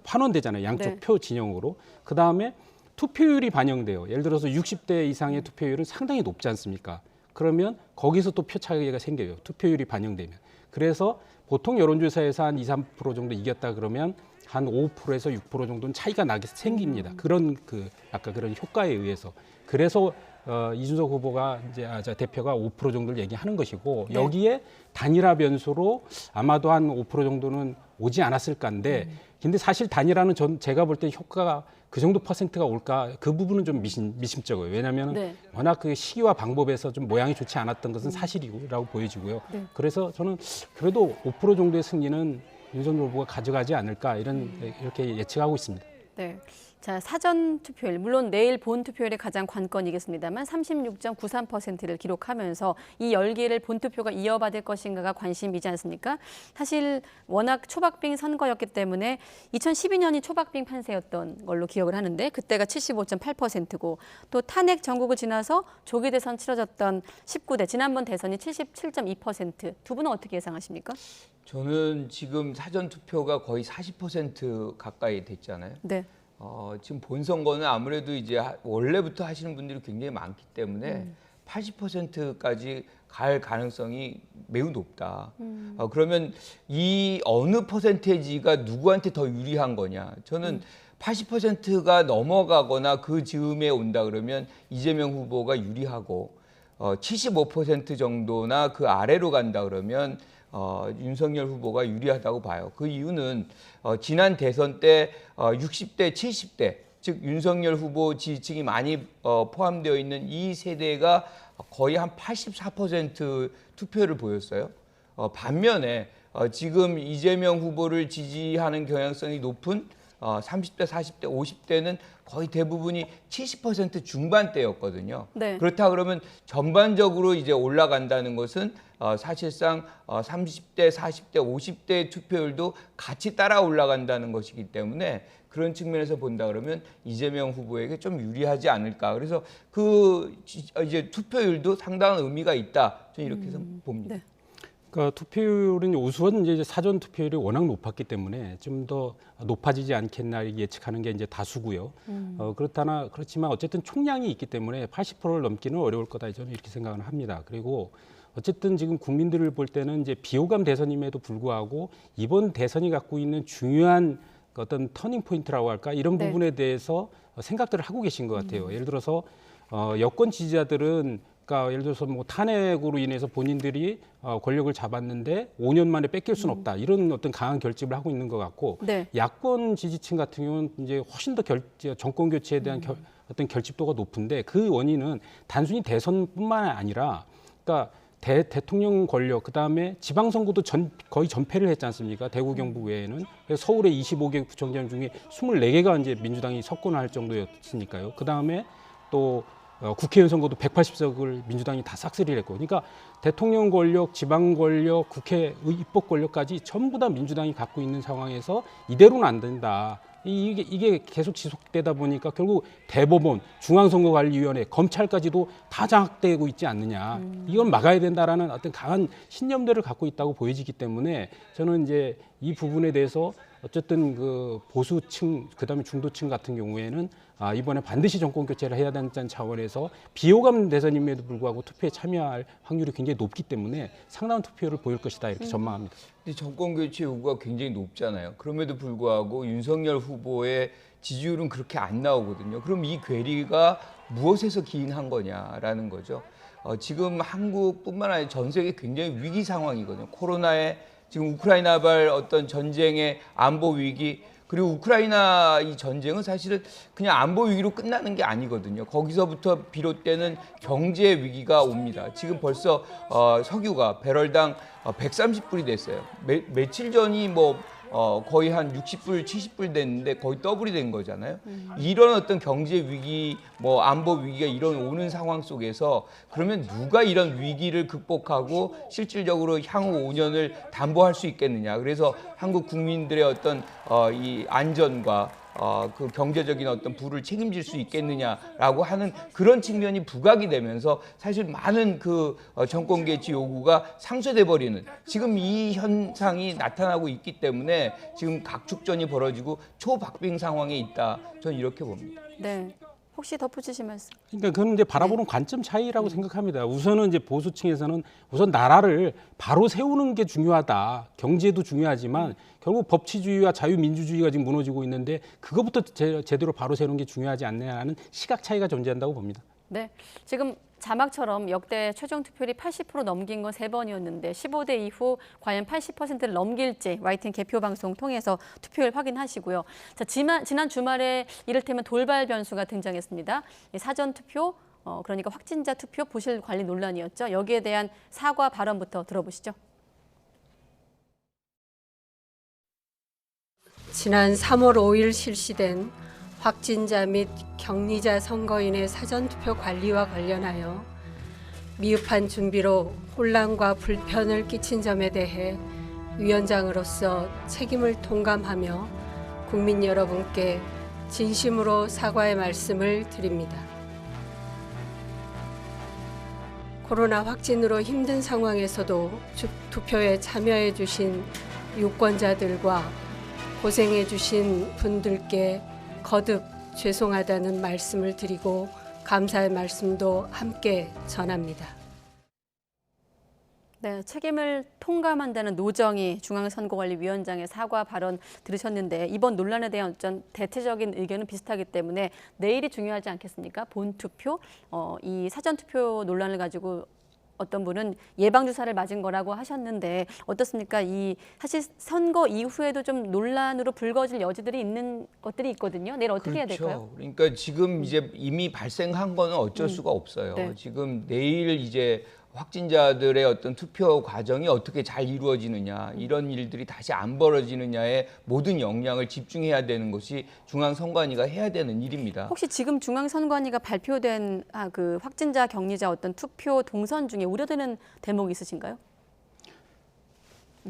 환원되잖아요. 양쪽 표 진영으로. 그 다음에 투표율이 반영돼요. 예를 들어서 60대 이상의 투표율은 상당히 높지 않습니까? 그러면 거기서 또 표 차이가 생겨요. 투표율이 반영되면. 그래서 보통 여론조사에서 한 2~3% 정도 이겼다 그러면 한 5%에서 6% 정도는 차이가 생깁니다. 그런 아까 그런 효과에 의해서. 그래서 이준석 후보가 이제 대표가 5% 정도를 얘기하는 것이고 여기에 단일화 변수로 아마도 한 5% 정도는 오지 않았을까인데 근데 사실 단일화는 제가 볼 때 효과가 그 정도 퍼센트가 올까 그 부분은 좀 미심쩍어요. 왜냐하면 워낙 시기와 방법에서 좀 모양이 좋지 않았던 것은 사실이라고 보여지고요. 그래서 저는 그래도 5% 정도의 승리는 윤석열 후보가 가져가지 않을까 이렇게 예측하고 있습니다. 네. 자, 사전 투표율, 물론 내일 본 투표율이 가장 관건이겠습니다만 36.93%를 기록하면서 이 열기를 본 투표가 이어받을 것인가가 관심이지 않습니까? 사실 워낙 초박빙 선거였기 때문에 2012년이 초박빙 판세였던 걸로 기억을 하는데 그때가 75.8%고 또 탄핵 전국을 지나서 조기 대선 치러졌던 19대 지난번 대선이 77.2%. 두 분은 어떻게 예상하십니까? 저는 지금 사전 투표가 거의 40% 가까이 됐잖아요. 네. 지금 본선거는 아무래도 이제 원래부터 하시는 분들이 굉장히 많기 때문에 80%까지 갈 가능성이 매우 높다. 그러면 이 어느 퍼센테이지가 누구한테 더 유리한 거냐? 저는 80%가 넘어가거나 그 즈음에 온다 그러면 이재명 후보가 유리하고 75% 정도나 그 아래로 간다 그러면 윤석열 후보가 유리하다고 봐요. 그 이유는 지난 대선 때 60대, 70대 즉 윤석열 후보 지지층이 많이 포함되어 있는 이 세대가 거의 한 84% 투표를 보였어요. 반면에 지금 이재명 후보를 지지하는 경향성이 높은 30대, 40대, 50대는 거의 대부분이 70% 중반대였거든요. 네. 그렇다 그러면 전반적으로 이제 올라간다는 것은 사실상 30대, 40대, 50대 투표율도 같이 따라 올라간다는 것이기 때문에 그런 측면에서 본다 그러면 이재명 후보에게 좀 유리하지 않을까. 그래서 그 이제 투표율도 상당한 의미가 있다. 저는 이렇게 봅니다. 네. 그러니까 투표율은 우선 이제 사전 투표율이 워낙 높았기 때문에 좀 더 높아지지 않겠나 예측하는 게 이제 다수고요. 그렇지만 어쨌든 총량이 있기 때문에 80%를 넘기는 어려울 거다 저는 이렇게 생각을 합니다. 그리고 어쨌든 지금 국민들을 볼 때는 이제 비호감 대선임에도 불구하고 이번 대선이 갖고 있는 중요한 어떤 터닝 포인트라고 할까 이런 부분에 대해서 생각들을 하고 계신 것 같아요. 예를 들어서 여권 지지자들은 그러니까 예를 들어서 뭐 탄핵으로 인해서 본인들이 권력을 잡았는데 5년 만에 뺏길 수는 없다 이런 어떤 강한 결집을 하고 있는 것 같고 야권 지지층 같은 경우는 이제 훨씬 더 정권 교체에 대한 어떤 결집도가 높은데 그 원인은 단순히 대선뿐만 아니라 그러니까 대통령 권력 그다음에 지방선거도 거의 전패를 했지 않습니까? 대구 경북 외에는 그래서 서울의 25개 구청장 중에 24개가 이제 민주당이 석권할 정도였으니까요. 그다음에 또 국회의원 선거도 180석을 민주당이 다 싹쓸이를 했고 그러니까 대통령 권력, 지방 권력, 국회 입법 권력까지 전부 다 민주당이 갖고 있는 상황에서 이대로는 안 된다. 이게 계속 지속되다 보니까 결국 대법원, 중앙선거관리위원회, 검찰까지도 다 장악되고 있지 않느냐. 이건 막아야 된다라는 어떤 강한 신념들을 갖고 있다고 보여지기 때문에 저는 이제 이 부분에 대해서 어쨌든 그 보수층 그다음에 중도층 같은 경우에는 이번에 반드시 정권 교체를 해야 된다는 차원에서 비호감 대선임에도 불구하고 투표에 참여할 확률이 굉장히 높기 때문에 상당한 투표를 보일 것이다 이렇게 전망합니다. 근데 정권 교체 요구가 굉장히 높잖아요. 그럼에도 불구하고 윤석열 후보의 지지율은 그렇게 안 나오거든요. 그럼 이 괴리가 무엇에서 기인한 거냐라는 거죠. 지금 한국뿐만 아니라 전 세계 굉장히 위기 상황이거든요. 코로나에 지금 우크라이나발 어떤 전쟁의 안보 위기 그리고 우크라이나 이 전쟁은 사실은 그냥 안보 위기로 끝나는 게 아니거든요. 거기서부터 비롯되는 경제 위기가 옵니다. 지금 벌써 석유가 배럴당 130불이 됐어요. 며칠 전이 거의 한 60불, 70불 됐는데 거의 더블이 된 거잖아요. 이런 어떤 경제 위기, 안보 위기가 오는 상황 속에서 그러면 누가 이런 위기를 극복하고 실질적으로 향후 5년을 담보할 수 있겠느냐. 그래서 한국 국민들의 어떤 이 안전과 그 경제적인 어떤 부를 책임질 수 있겠느냐라고 하는 그런 측면이 부각이 되면서 사실 많은 그 정권 개최 요구가 상쇄돼 버리는 지금 이 현상이 나타나고 있기 때문에 지금 각축전이 벌어지고 초박빙 상황에 있다. 저는 이렇게 봅니다. 네. 혹시 덧붙이실 말씀? 그러니까 그건 이제 바라보는 관점 차이라고 생각합니다. 우선은 이제 보수층에서는 우선 나라를 바로 세우는 게 중요하다. 경제도 중요하지만 결국 법치주의와 자유민주주의가 지금 무너지고 있는데 그것부터 제대로 바로 세우는 게 중요하지 않느냐는 시각 차이가 존재한다고 봅니다. 네, 지금 자막처럼 역대 최종 투표율이 80% 넘긴 건 3번이었는데 15대 이후 과연 80%를 넘길지 YTN 개표 방송 통해서 투표율 확인하시고요. 자, 지난 주말에 이를테면 돌발 변수가 등장했습니다. 사전 투표, 그러니까 확진자 투표 부실 관리 논란이었죠. 여기에 대한 사과 발언부터 들어보시죠. 지난 3월 5일 실시된 확진자 및 격리자 선거인의 사전투표 관리와 관련하여 미흡한 준비로 혼란과 불편을 끼친 점에 대해 위원장으로서 책임을 통감하며 국민 여러분께 진심으로 사과의 말씀을 드립니다. 코로나 확진으로 힘든 상황에서도 투표에 참여해 주신 유권자들과 고생해 주신 분들께 거듭 죄송하다는 말씀을 드리고 감사의 말씀도 함께 전합니다. 네, 책임을 통감한다는 노정희 중앙선거관리위원장의 사과 발언 들으셨는데 이번 논란에 대한 어떤 대체적인 의견은 비슷하기 때문에 내일이 중요하지 않겠습니까? 본투표, 이 사전투표 논란을 가지고 어떤 분은 예방주사를 맞은 거라고 하셨는데 어떻습니까? 이 사실 선거 이후에도 좀 논란으로 불거질 여지들이 있는 것들이 있거든요. 내일 어떻게 해야 될까요? 그러니까 지금 이제 이미 발생한 거는 어쩔 수가 없어요. 네. 지금 내일 이제 확진자들의 어떤 투표 과정이 어떻게 잘 이루어지느냐 이런 일들이 다시 안 벌어지느냐에 모든 역량을 집중해야 되는 것이 중앙선관위가 해야 되는 일입니다. 혹시 지금 중앙선관위가 발표된 그 확진자 격리자 어떤 투표 동선 중에 우려되는 대목이 있으신가요?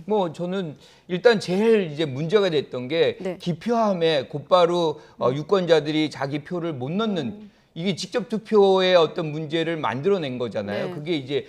뭐 저는 일단 제일 이제 문제가 됐던 게 네. 기표함에 곧바로 유권자들이 자기 표를 못 넣는 이게 직접 투표의 어떤 문제를 만들어낸 거잖아요. 네. 그게 이제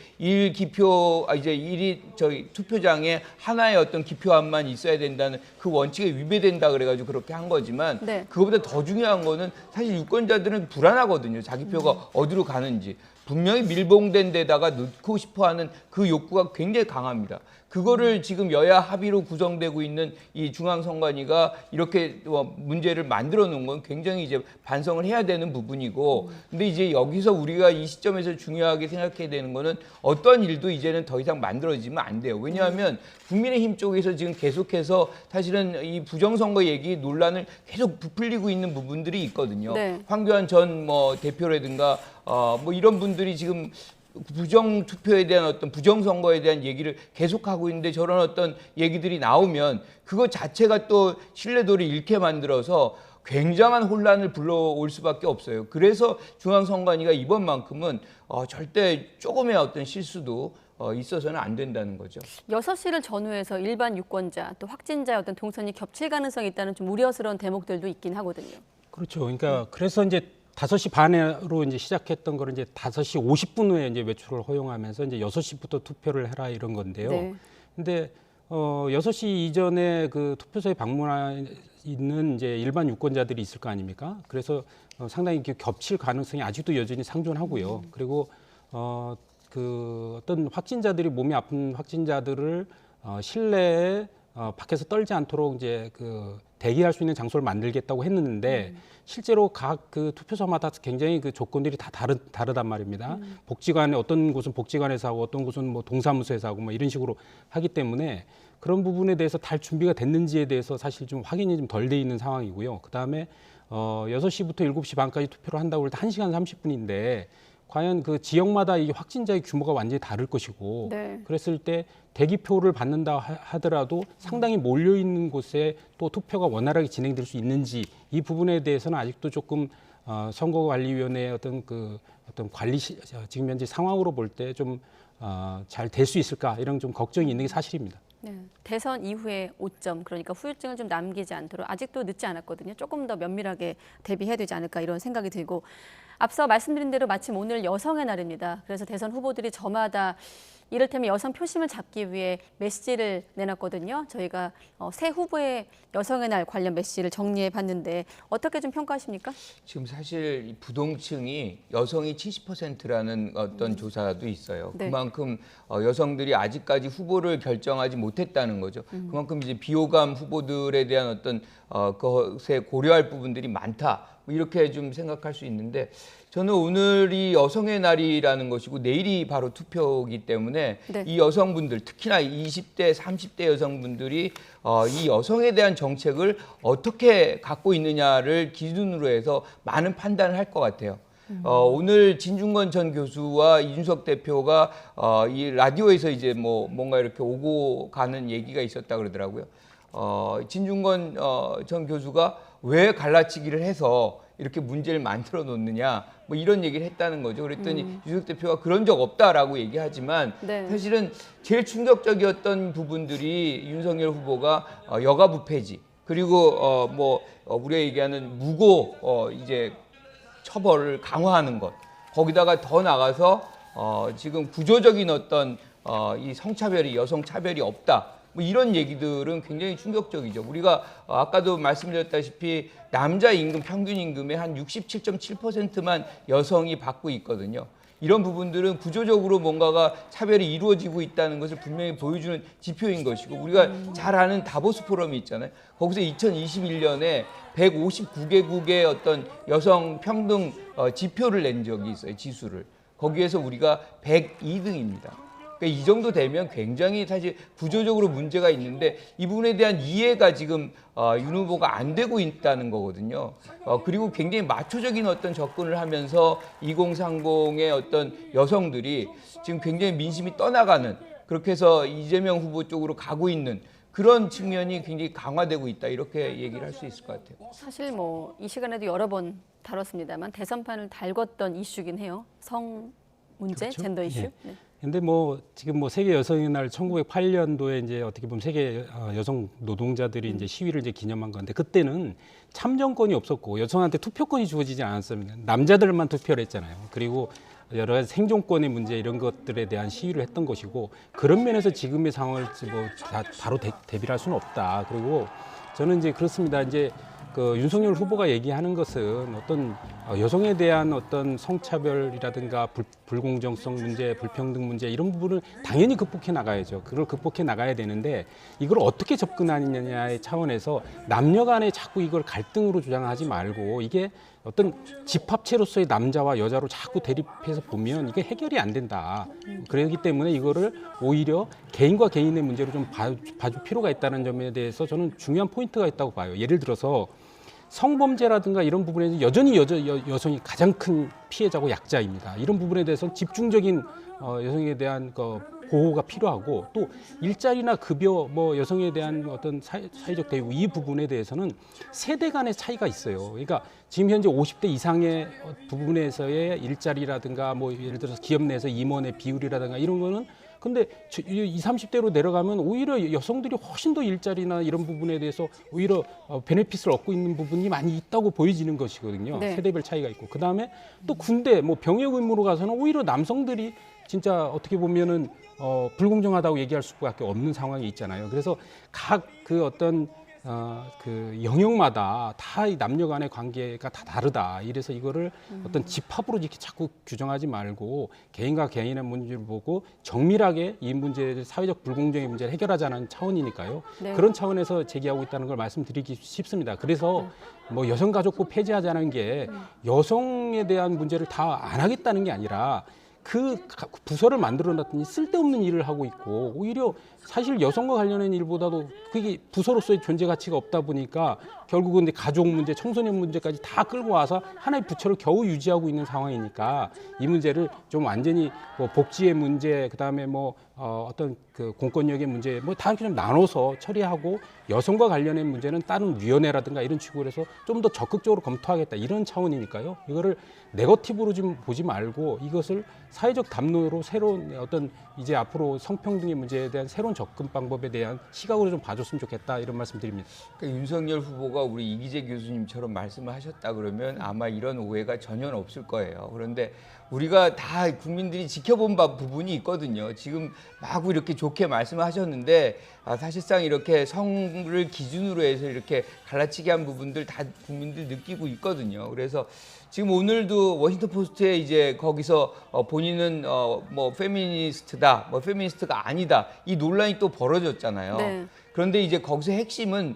저희 투표장에 하나의 어떤 기표함만 있어야 된다는 그 원칙에 위배된다 그래가지고 그렇게 한 거지만 네. 그거보다 더 중요한 거는 사실 유권자들은 불안하거든요. 자기 표가 어디로 가는지. 분명히 밀봉된 데다가 넣고 싶어하는 그 욕구가 굉장히 강합니다. 그거를 지금 여야 합의로 구성되고 있는 이 중앙선관위가 이렇게 문제를 만들어 놓은 건 굉장히 이제 반성을 해야 되는 부분이고, 근데 이제 여기서 우리가 이 시점에서 중요하게 생각해야 되는 거는 어떤 일도 이제는 더 이상 만들어지면 안 돼요. 왜냐하면 국민의힘 쪽에서 지금 계속해서 사실은 이 부정선거 얘기 논란을 계속 부풀리고 있는 부분들이 있거든요. 네. 황교안 전 대표라든가 뭐 이런 분들이 지금 부정 투표에 대한 어떤 부정 선거에 대한 얘기를 계속하고 있는데 저런 어떤 얘기들이 나오면 그거 자체가 또 신뢰도를 잃게 만들어서 굉장한 혼란을 불러올 수밖에 없어요. 그래서 중앙선관위가 이번만큼은 절대 조금의 어떤 실수도 있어서는 안 된다는 거죠. 6시를 전후해서 일반 유권자 또 확진자의 어떤 동선이 겹칠 가능성이 있다는 좀 우려스러운 대목들도 있긴 하거든요. 그렇죠. 그러니까 그래서 이제 5시 반으로 이제 시작했던 거를 이제 5시 50분 후에 이제 외출을 허용하면서 이제 6시부터 투표를 해라 이런 건데요. 네. 근데 6시 이전에 그 투표소에 방문하 있는 이제 일반 유권자들이 있을 거 아닙니까? 그래서 상당히 겹칠 가능성이 아직도 여전히 상존하고요. 그리고 그 어떤 확진자들이 몸이 아픈 확진자들을 실내에 밖에서 떨지 않도록 이제 그 대기할 수 있는 장소를 만들겠다고 했는데 실제로 각 그 투표소마다 굉장히 그 조건들이 다 다르단 말입니다. 복지관에 어떤 곳은 복지관에서 하고 어떤 곳은 뭐 동사무소에서 하고 뭐 이런 식으로 하기 때문에 그런 부분에 대해서 다 준비가 됐는지에 대해서 사실 좀 확인이 좀 덜 돼 있는 상황이고요. 그다음에 6시부터 7시 반까지 투표를 한다고 할 때 1시간 30분인데 과연 그 지역마다 이 확진자의 규모가 완전히 다를 것이고 네. 그랬을 때 대기표를 받는다 하더라도 상당히 몰려 있는 곳에 또 투표가 원활하게 진행될 수 있는지 이 부분에 대해서는 아직도 조금 선거관리위원회의 어떤 관리 지금 현재 상황으로 볼 때 좀 잘 될 수 있을까 이런 좀 걱정이 있는 게 사실입니다. 네. 대선 이후에 5점, 그러니까 후유증을 좀 남기지 않도록 아직도 늦지 않았거든요. 조금 더 면밀하게 대비해야 되지 않을까 이런 생각이 들고 앞서 말씀드린 대로 마침 오늘 여성의 날입니다. 그래서 대선 후보들이 저마다 이를테면 여성 표심을 잡기 위해 메시지를 내놨거든요. 저희가 새 후보의 여성의 날 관련 메시지를 정리해 봤는데 어떻게 좀 평가하십니까? 지금 사실 이 부동층이 여성이 70%라는 어떤 조사도 있어요. 네. 그만큼 여성들이 아직까지 후보를 결정하지 못했다는 거죠. 그만큼 이제 비호감 후보들에 대한 어떤 것에 고려할 부분들이 많다. 뭐 이렇게 좀 생각할 수 있는데 저는 오늘이 여성의 날이라는 것이고 내일이 바로 투표이기 때문에 네. 이 여성분들 특히나 20대, 30대 여성분들이 이 여성에 대한 정책을 어떻게 갖고 있느냐를 기준으로 해서 많은 판단을 할 것 같아요. 오늘 진중권 전 교수와 이준석 대표가 이 라디오에서 이제 뭔가 이렇게 오고 가는 얘기가 있었다 그러더라고요. 진중권 전 교수가 왜 갈라치기를 해서 이렇게 문제를 만들어 놓느냐 뭐 이런 얘기를 했다는 거죠. 그랬더니 이준석 대표가 그런 적 없다라고 얘기하지만 네. 사실은 제일 충격적이었던 부분들이 윤석열 후보가 여가부 폐지 그리고 우리가 얘기하는 무고 이제 처벌을 강화하는 것 거기다가 더 나가서 지금 구조적인 어떤 이 성차별이 여성 차별이 없다. 뭐 이런 얘기들은 굉장히 충격적이죠. 우리가 아까도 말씀드렸다시피 남자 임금 평균 임금의 한 67.7%만 여성이 받고 있거든요. 이런 부분들은 구조적으로 뭔가가 차별이 이루어지고 있다는 것을 분명히 보여주는 지표인 것이고, 우리가 잘 아는 다보스 포럼이 있잖아요. 거기서 2021년에 159개국의 어떤 여성 평등 지표를 낸 적이 있어요. 지수를. 거기에서 우리가 102등입니다. 그러니까 이 정도 되면 굉장히 사실 구조적으로 문제가 있는데 이 부분에 대한 이해가 지금 윤 후보가 안 되고 있다는 거거든요. 그리고 굉장히 마초적인 어떤 접근을 하면서 2030의 어떤 여성들이 지금 굉장히 민심이 떠나가는, 그렇게 해서 이재명 후보 쪽으로 가고 있는 그런 측면이 굉장히 강화되고 있다, 이렇게 얘기를 할 수 있을 것 같아요. 사실 뭐 이 시간에도 여러 번 다뤘습니다만 대선판을 달궜던 이슈긴 해요. 성 문제, 그렇죠? 젠더 이슈. 예. 네. 근데 뭐 지금 뭐 세계 여성의 날 1908년도에 이제 어떻게 보면 세계 여성 노동자들이 이제 시위를 이제 기념한 건데, 그때는 참정권이 없었고 여성한테 투표권이 주어지지 않았습니다. 남자들만 투표를 했잖아요. 그리고 여러 가지 생존권의 문제 이런 것들에 대한 시위를 했던 것이고, 그런 면에서 지금의 상황을 뭐 바로 대비할 수는 없다. 그리고 저는 이제 그렇습니다. 이제 그 윤석열 후보가 얘기하는 것은 어떤 여성에 대한 어떤 성차별이라든가 불공정성 문제, 불평등 문제 이런 부분을 당연히 극복해 나가야죠. 그걸 극복해 나가야 되는데 이걸 어떻게 접근하느냐의 차원에서 남녀 간에 자꾸 이걸 갈등으로 주장하지 말고, 이게 어떤 집합체로서의 남자와 여자로 자꾸 대립해서 보면 이게 해결이 안 된다. 그렇기 때문에 이거를 오히려 개인과 개인의 문제로 좀 봐줄 필요가 있다는 점에 대해서 저는 중요한 포인트가 있다고 봐요. 예를 들어서 성범죄라든가 이런 부분에서 여전히 여성이 가장 큰 피해자고 약자입니다. 이런 부분에 대해서 집중적인 여성에 대한 보호가 필요하고, 또 일자리나 급여, 뭐 여성에 대한 어떤 사회적 대우, 이 부분에 대해서는 세대 간의 차이가 있어요. 그러니까 지금 현재 50대 이상의 부분에서의 일자리라든가 뭐 예를 들어서 기업 내에서 임원의 비율이라든가 이런 거는, 근데 20, 30대로 내려가면 오히려 여성들이 훨씬 더 일자리나 이런 부분에 대해서 오히려 베네핏을 얻고 있는 부분이 많이 있다고 보여지는 것이거든요. 네. 세대별 차이가 있고, 그다음에 또 군대, 뭐 병역 의무로 가서는 오히려 남성들이 진짜 어떻게 보면은 불공정하다고 얘기할 수밖에 없는 상황이 있잖아요. 그래서 각 그 어떤 그 영역마다 다 이 남녀 간의 관계가 다 다르다. 이래서 이거를 어떤 집합으로 이렇게 자꾸 규정하지 말고 개인과 개인의 문제를 보고 정밀하게 이 문제를, 사회적 불공정의 문제를 해결하자는 차원이니까요. 네. 그런 차원에서 제기하고 있다는 걸 말씀드리기 싶습니다. 그래서 뭐 여성가족부 폐지하자는 게 여성에 대한 문제를 다 안 하겠다는 게 아니라 그 부서를 만들어 놨더니 쓸데없는 일을 하고 있고, 오히려 사실 여성과 관련된 일보다도 그게 부서로서의 존재 가치가 없다 보니까 결국은 가족 문제, 청소년 문제까지 다 끌고 와서 하나의 부처를 겨우 유지하고 있는 상황이니까 이 문제를 좀 완전히 뭐 복지의 문제, 그다음에 뭐 어떤 그 공권력의 문제 뭐 다 이렇게 좀 나눠서 처리하고, 여성과 관련된 문제는 다른 위원회라든가 이런 식으로 해서 좀 더 적극적으로 검토하겠다, 이런 차원이니까요. 이거를 네거티브로 좀 보지 말고 이것을 사회적 담론으로 새로운 어떤 이제 앞으로 성평등의 문제에 대한 새로운 접근 방법에 대한 시각으로 좀 봐줬으면 좋겠다, 이런 말씀드립니다. 그러니까 윤석열 후보가 우리 이기재 교수님처럼 말씀을 하셨다 그러면 아마 이런 오해가 전혀 없을 거예요. 그런데 우리가 다 국민들이 지켜본 부분이 있거든요. 지금 마구 이렇게 좋게 말씀을 하셨는데 사실상 이렇게 성을 기준으로 해서 이렇게 갈라치기 한 부분들 다 국민들 느끼고 있거든요. 그래서 지금 오늘도 워싱턴 포스트에 이제 거기서 본인은 뭐 페미니스트다, 뭐 페미니스트가 아니다, 이 논란이 또 벌어졌잖아요. 네. 그런데 이제 거기서 핵심은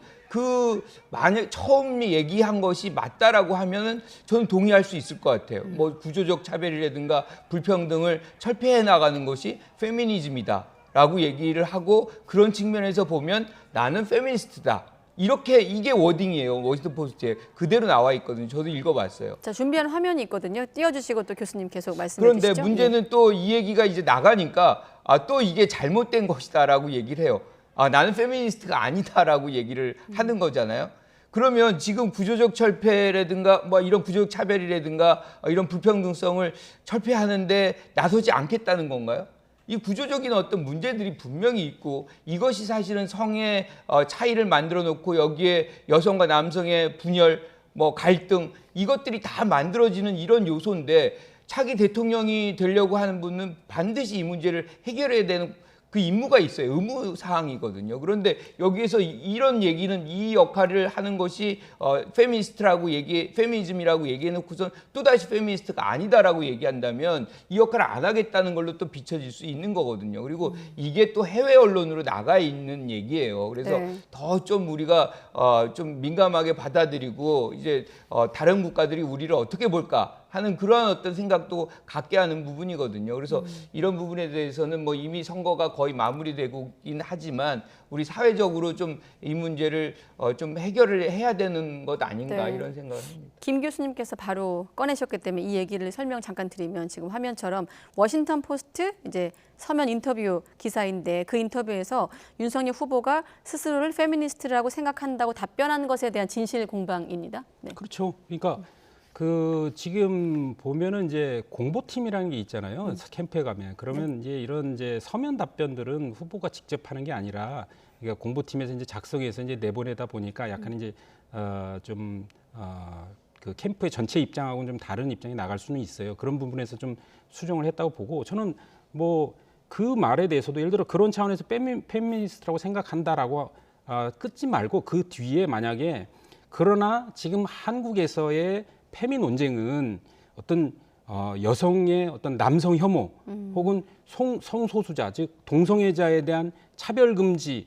만약 처음 얘기한 것이 맞다라고 하면은 저는 동의할 수 있을 것 같아요. 뭐 구조적 차별이라든가 불평등을 철폐해 나가는 것이 페미니즘이다라고 얘기를 하고, 그런 측면에서 보면 나는 페미니스트다. 이렇게 이게 워딩이에요. 워싱턴 포스트에 그대로 나와 있거든요. 저도 읽어봤어요. 자, 준비한 화면이 있거든요. 띄워주시고 또 교수님 계속 말씀해 그런데 주시죠. 문제는 또 이 얘기가 이제 나가니까 또 이게 잘못된 것이다라고 얘기를 해요. 나는 페미니스트가 아니다라고 얘기를 하는 거잖아요. 그러면 지금 구조적 철폐라든가 뭐 이런 구조적 차별이라든가 이런 불평등성을 철폐하는데 나서지 않겠다는 건가요? 이 구조적인 어떤 문제들이 분명히 있고, 이것이 사실은 성의 차이를 만들어 놓고 여기에 여성과 남성의 분열, 뭐 갈등, 이것들이 다 만들어지는 이런 요소인데, 차기 대통령이 되려고 하는 분은 반드시 이 문제를 해결해야 되는 그 임무가 있어요. 의무 사항이거든요. 그런데 여기에서 이런 얘기는 이 역할을 하는 것이 페미니즘이라고 얘기해놓고선 또다시 페미니스트가 아니다라고 얘기한다면 이 역할을 안 하겠다는 걸로 또 비춰질 수 있는 거거든요. 그리고 이게 또 해외 언론으로 나가 있는 얘기예요. 그래서 더 좀 우리가 좀 민감하게 받아들이고 이제 다른 국가들이 우리를 어떻게 볼까 하는 그러한 어떤 생각도 갖게 하는 부분이거든요. 그래서 이런 부분에 대해서는 뭐 이미 선거가 거의 마무리되고긴 하지만 우리 사회적으로 좀 이 문제를 좀 해결을 해야 되는 것 아닌가 이런 생각을 합니다. 김 교수님께서 바로 꺼내셨기 때문에 이 얘기를 설명 잠깐 드리면 지금 화면처럼 워싱턴 포스트 이제 서면 인터뷰 기사인데 그 인터뷰에서 윤석열 후보가 스스로를 페미니스트라고 생각한다고 답변한 것에 대한 진실 공방입니다. 네. 그렇죠. 그러니까 그 지금 보면은 이제 공보팀이라는 게 있잖아요. 캠프에 가면 그러면 이제 이런 이제 서면 답변들은 후보가 직접 하는 게 아니라 그러니까 공보팀에서 이제 작성해서 이제 내보내다 보니까 약간 이제 그 캠프의 전체 입장하고는 좀 다른 입장이 나갈 수는 있어요. 그런 부분에서 좀 수정을 했다고 보고 저는 뭐 그 말에 대해서도 예를 들어 그런 차원에서 페미니스트라고 생각한다라고 끊지 말고 그 뒤에 만약에 그러나 지금 한국에서의 페미 논쟁은 어떤 여성의 어떤 남성 혐오 혹은 성소수자 즉 동성애자에 대한 차별금지법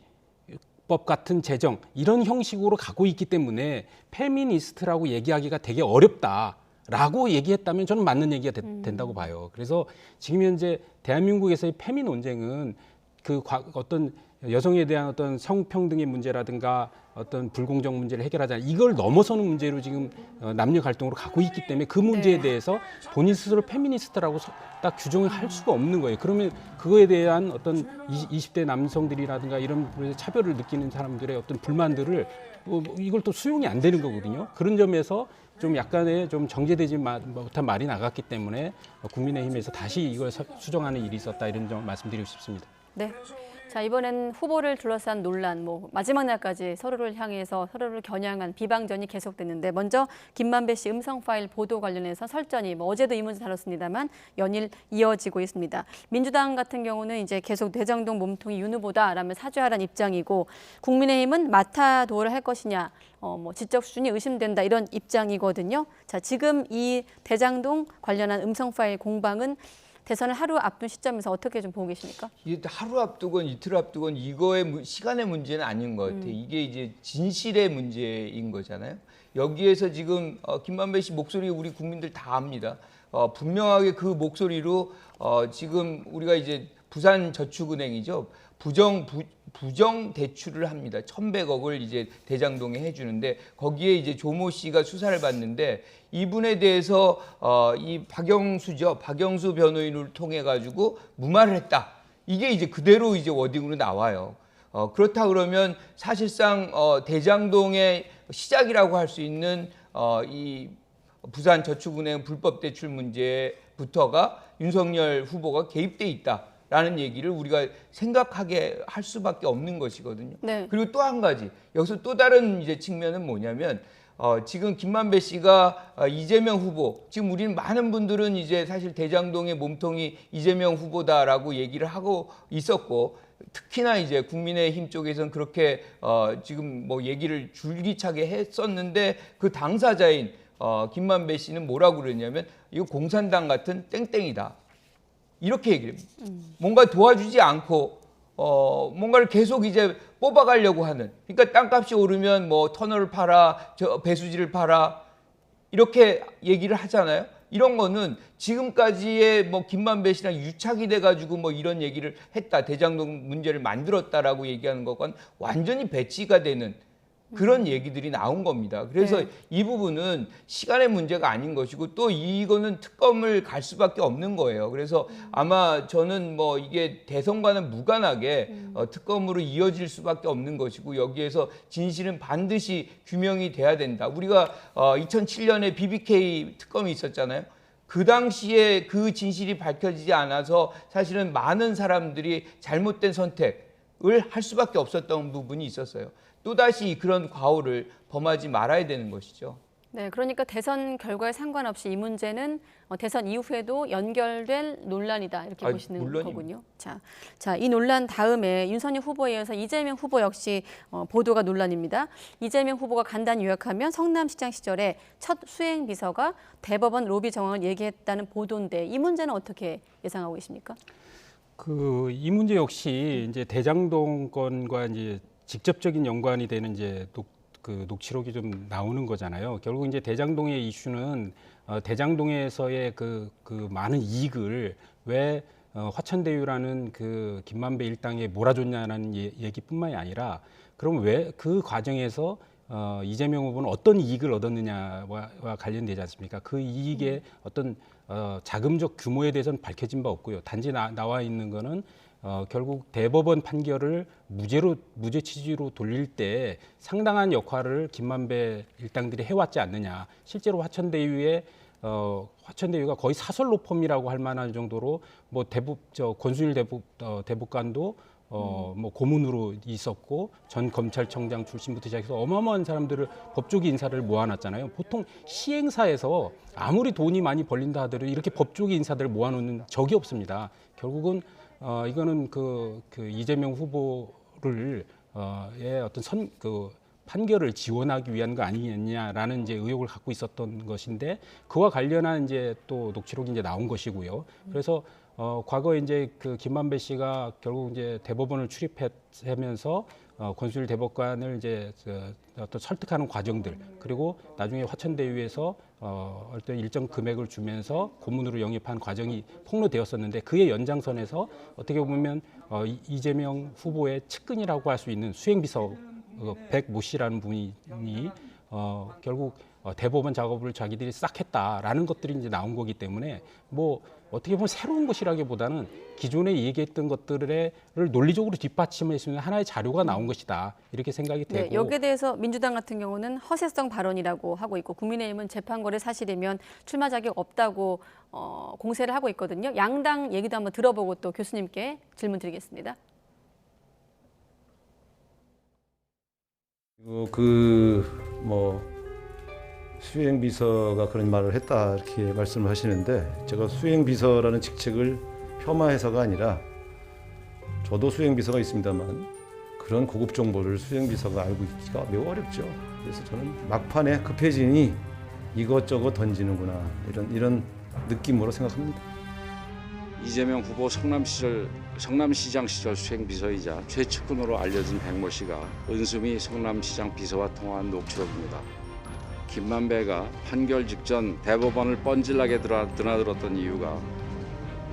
같은 제정 이런 형식으로 가고 있기 때문에 페미니스트라고 얘기하기가 되게 어렵다라고 얘기했다면 저는 맞는 얘기가 된다고 봐요. 그래서 지금 현재 대한민국에서의 페미 논쟁은 그 어떤 여성에 대한 어떤 성평등의 문제라든가 어떤 불공정 문제를 해결하자 이걸 넘어서는 문제로 지금 남녀 갈등으로 가고 있기 때문에 그 문제에 대해서 본인 스스로 페미니스트라고 딱 규정을 할 수가 없는 거예요. 그러면 그거에 대한 어떤 20대 남성들이라든가 이런 차별을 느끼는 사람들의 어떤 불만들을 이걸 또 수용이 안 되는 거거든요. 그런 점에서 좀 약간의 좀 정제되지 못한 말이 나갔기 때문에 국민의힘에서 다시 이걸 수정하는 일이 있었다 이런 점 말씀드리고 싶습니다. 네. 자, 이번엔 후보를 둘러싼 논란, 마지막 날까지 서로를 향해서 서로를 겨냥한 비방전이 계속됐는데 먼저 김만배 씨 음성 파일 보도 관련해서 설전이 어제도 이 문제 다뤘습니다만 연일 이어지고 있습니다. 민주당 같은 경우는 이제 계속 대장동 몸통이 윤 후보다라며 사죄하라는 입장이고 국민의힘은 마타도를 할 것이냐, 지적 수준이 의심된다 이런 입장이거든요. 자, 지금 이 대장동 관련한 음성 파일 공방은 대선을 하루 앞둔 시점에서 어떻게 좀 보고 계십니까? 이게 하루 앞두건 이틀 앞두건 이거의 시간의 문제는 아닌 것 같아요. 이게 이제 진실의 문제인 거잖아요. 여기에서 지금 김만배 씨 목소리 우리 국민들 다 압니다. 분명하게 그 목소리로 지금 우리가 이제 부산저축은행이죠. 부정 대출을 합니다. 1,100억을 이제 대장동에 해주는데 거기에 이제 조모 씨가 수사를 받는데 이분에 대해서 이 박영수 변호인을 통해 가지고 무마를 했다. 이게 이제 그대로 이제 워딩으로 나와요. 그렇다 그러면 사실상 대장동의 시작이라고 할 수 있는 이 부산저축은행 불법 대출 문제부터가 윤석열 후보가 개입돼 있다. 라는 얘기를 우리가 생각하게 할 수밖에 없는 것이거든요. 네. 그리고 또 한 가지 여기서 또 다른 이제 측면은 뭐냐면 지금 김만배 씨가 이재명 후보 지금 우리는 많은 분들은 이제 사실 대장동의 몸통이 이재명 후보다라고 얘기를 하고 있었고 특히나 이제 국민의힘 쪽에서는 그렇게 지금 얘기를 줄기차게 했었는데 그 당사자인 김만배 씨는 뭐라고 그러냐면 이거 공산당 같은 땡땡이다. 이렇게 얘기를 합니다. 뭔가 도와주지 않고 뭔가를 계속 이제 뽑아가려고 하는. 그러니까 땅값이 오르면 터널을 팔아, 배수지를 팔아 이렇게 얘기를 하잖아요. 이런 거는 지금까지의 김만배 씨랑 유착이 돼가지고 이런 얘기를 했다. 대장동 문제를 만들었다라고 얘기하는 것과는 완전히 배치가 되는 그런 얘기들이 나온 겁니다. 그래서 이 부분은 시간의 문제가 아닌 것이고 또 이거는 특검을 갈 수밖에 없는 거예요. 그래서 아마 저는 이게 대선과는 무관하게 특검으로 이어질 수밖에 없는 것이고 여기에서 진실은 반드시 규명이 돼야 된다. 우리가 2007년에 BBK 특검이 있었잖아요. 그 당시에 그 진실이 밝혀지지 않아서 사실은 많은 사람들이 잘못된 선택을 할 수밖에 없었던 부분이 있었어요. 또다시 그런 과오를 범하지 말아야 되는 것이죠. 네, 그러니까 대선 결과에 상관없이 이 문제는 대선 이후에도 연결될 논란이다 이렇게 보시는 물론입니다. 거군요. 자, 이 논란 다음에 윤석열 후보에 이어서 이재명 후보 역시 보도가 논란입니다. 이재명 후보가 간단히 요약하면 성남시장 시절에 첫 수행 비서가 대법원 로비 정황을 얘기했다는 보도인데 이 문제는 어떻게 예상하고 계십니까? 이 문제 역시 이제 대장동 건과 이제 직접적인 연관이 되는 이제 녹취록이 좀 나오는 거잖아요. 결국 이제 대장동의 이슈는 대장동에서의 그 많은 이익을 왜 화천대유라는 그 김만배 일당에 몰아줬냐라는 얘기뿐만이 아니라 그럼 왜 그 과정에서 이재명 후보는 어떤 이익을 얻었느냐와 관련되지 않습니까? 그 이익의 어떤 자금적 규모에 대해서는 밝혀진 바 없고요. 단지 나와 있는 거는 결국 대법원 판결을 무죄 취지로 돌릴 때 상당한 역할을 김만배 일당들이 해왔지 않느냐. 실제로 화천대유가 거의 사설로펌이라고 할 만한 정도로 뭐 권순일 대법관도 뭐 고문으로 있었고 전 검찰청장 출신부터 시작해서 어마어마한 사람들을 법조계 인사를 모아놨잖아요. 보통 시행사에서 아무리 돈이 많이 벌린다 하더라도 이렇게 법조계 인사들을 모아놓는 적이 없습니다. 결국은 이거는 그 이재명 후보를 어떤 판결을 지원하기 위한 거 아니겠냐라는 이제 의혹을 갖고 있었던 것인데 그와 관련한 이제 또 녹취록이 이제 나온 것이고요. 그래서 과거에 이제 그 김만배 씨가 결국 이제 대법원을 출입하면서 권순일 대법관을 이제 어떤 설득하는 과정들 그리고 나중에 화천대유에서 어떤 일정 금액을 주면서 고문으로 영입한 과정이 폭로되었었는데 그의 연장선에서 어떻게 보면 이재명 후보의 측근이라고 할 수 있는 수행비서 백모 씨라는 분이 결국 대법원 작업을 자기들이 싹 했다라는 것들이 이제 나온 거기 때문에 뭐 어떻게 보면 새로운 것이라기보다는 기존에 얘기했던 것들을 논리적으로 뒷받침할 수 있는 하나의 자료가 나온 것이다 이렇게 생각이 되고 네, 여기에 대해서 민주당 같은 경우는 허세성 발언이라고 하고 있고 국민의힘은 재판거래 사실이면 출마 자격 없다고 공세를 하고 있거든요. 양당 얘기도 한번 들어보고 또 교수님께 질문 드리겠습니다. 수행비서가 그런 말을 했다 이렇게 말씀을 하시는데 제가 수행비서라는 직책을 폄하해서가 아니라 저도 수행비서가 있습니다만 그런 고급 정보를 수행비서가 알고 있기가 매우 어렵죠. 그래서 저는 막판에 급해지니 이것저것 던지는구나 이런 느낌으로 생각합니다. 이재명 후보 성남시장 시절 수행비서이자 최측근으로 알려진 백모 씨가 은수미 성남시장 비서와 통화한 녹취록입니다. 김만배가 판결 직전 대법원을 뻔질나게 드나들었던 이유가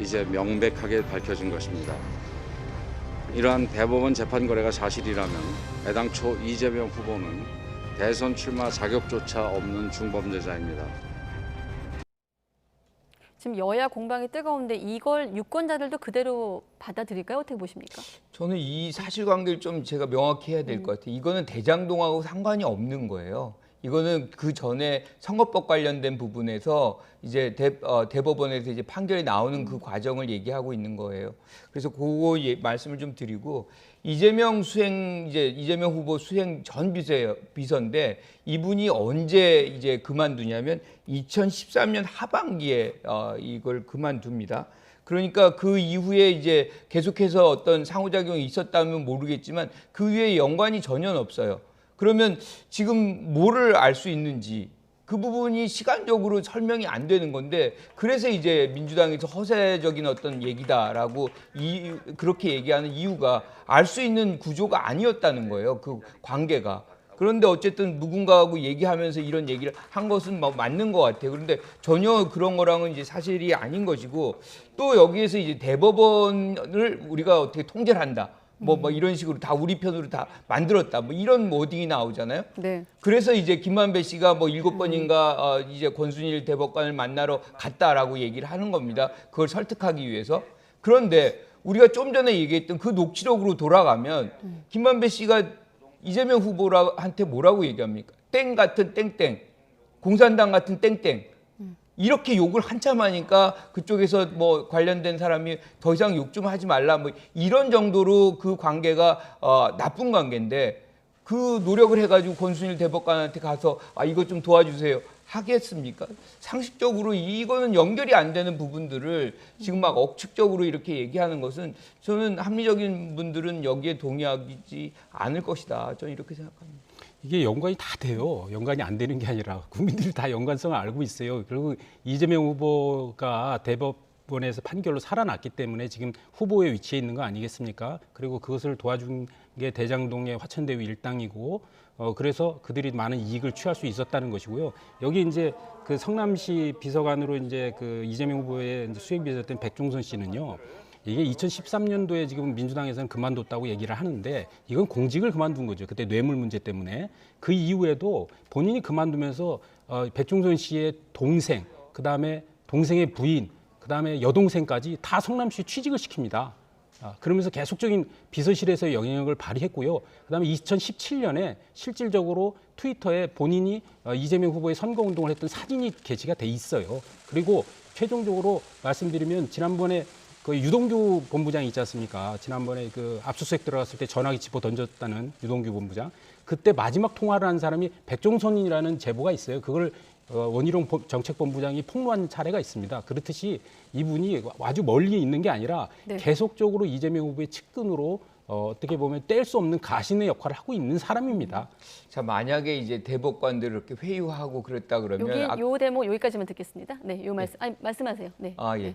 이제 명백하게 밝혀진 것입니다. 이러한 대법원 재판 거래가 사실이라면 애당초 이재명 후보는 대선 출마 자격조차 없는 중범죄자입니다. 지금 여야 공방이 뜨거운데 이걸 유권자들도 그대로 받아들일까요? 어떻게 보십니까? 저는 이 사실관계를 좀 제가 명확히 해야 될 것 같아요. 이거는 대장동하고 상관이 없는 거예요. 이거는 그 전에 선거법 관련된 부분에서 이제 대법원에서 이제 판결이 나오는 그 과정을 얘기하고 있는 거예요. 그래서 그거 말씀을 좀 드리고 이재명 후보 수행 전 비서인데 이분이 언제 이제 그만두냐면 2013년 하반기에 이걸 그만둡니다. 그러니까 그 이후에 이제 계속해서 어떤 상호작용이 있었다면 모르겠지만 그 위에 연관이 전혀 없어요. 그러면 지금 뭐를 알 수 있는지 그 부분이 시간적으로 설명이 안 되는 건데 그래서 이제 민주당에서 허세적인 어떤 얘기다라고 그렇게 얘기하는 이유가 알 수 있는 구조가 아니었다는 거예요. 그 관계가. 그런데 어쨌든 누군가하고 얘기하면서 이런 얘기를 한 것은 맞는 것 같아요. 그런데 전혀 그런 거랑은 이제 사실이 아닌 것이고 또 여기에서 이제 대법원을 우리가 어떻게 통제를 한다. 뭐 이런 식으로 다 우리 편으로 다 만들었다. 뭐 이런 워딩이 나오잖아요. 네. 그래서 이제 김만배 씨가 뭐 7번인가 이제 권순일 대법관을 만나러 갔다라고 얘기를 하는 겁니다. 그걸 설득하기 위해서. 그런데 우리가 좀 전에 얘기했던 그 녹취록으로 돌아가면 김만배 씨가 이재명 후보한테 뭐라고 얘기합니까? 땡 같은 땡땡, 공산당 같은 땡땡. 이렇게 욕을 한참 하니까 그쪽에서 뭐 관련된 사람이 더 이상 욕 좀 하지 말라 뭐 이런 정도로 그 관계가 나쁜 관계인데 그 노력을 해가지고 권순일 대법관한테 가서 이것 좀 도와주세요 하겠습니까? 상식적으로 이거는 연결이 안 되는 부분들을 지금 막 억측적으로 이렇게 얘기하는 것은 저는 합리적인 분들은 여기에 동의하지 않을 것이다. 저는 이렇게 생각합니다. 이게 연관이 다 돼요. 연관이 안 되는 게 아니라 국민들이 다 연관성을 알고 있어요. 그리고 이재명 후보가 대법원에서 판결로 살아났기 때문에 지금 후보의 위치에 있는 거 아니겠습니까? 그리고 그것을 도와준 게 대장동의 화천대유 일당이고 그래서 그들이 많은 이익을 취할 수 있었다는 것이고요. 여기 이제 그 성남시 비서관으로 이제 그 이재명 후보의 이제 수행 비서였던 백종선 씨는요. 이게 2013년도에 지금 민주당에서는 그만뒀다고 얘기를 하는데 이건 공직을 그만둔 거죠. 그때 뇌물 문제 때문에. 그 이후에도 본인이 그만두면서 백종선 씨의 동생, 그다음에 동생의 부인, 그다음에 여동생까지 다 성남시 취직을 시킵니다. 그러면서 계속적인 비서실에서의 영향력을 발휘했고요. 그다음에 2017년에 실질적으로 트위터에 본인이 이재명 후보의 선거운동을 했던 사진이 게시가 돼 있어요. 그리고 최종적으로 말씀드리면 지난번에 그 유동규 본부장 있지 않습니까? 지난번에 그 압수수색 들어갔을 때 전화기 집어 던졌다는 유동규 본부장. 그때 마지막 통화를 한 사람이 백종선이라는 제보가 있어요. 그걸 원희룡 정책본부장이 폭로한 사례가 있습니다. 그렇듯이 이분이 아주 멀리 있는 게 아니라 네. 계속적으로 이재명 후보의 측근으로 어떻게 보면 뗄 수 없는 가신의 역할을 하고 있는 사람입니다. 자, 만약에 이제 대법관들 이렇게 회유하고 그랬다 그러면 여기 요 대목 여기까지만 듣겠습니다. 네, 요 말씀 말씀하세요. 네. 예. 네.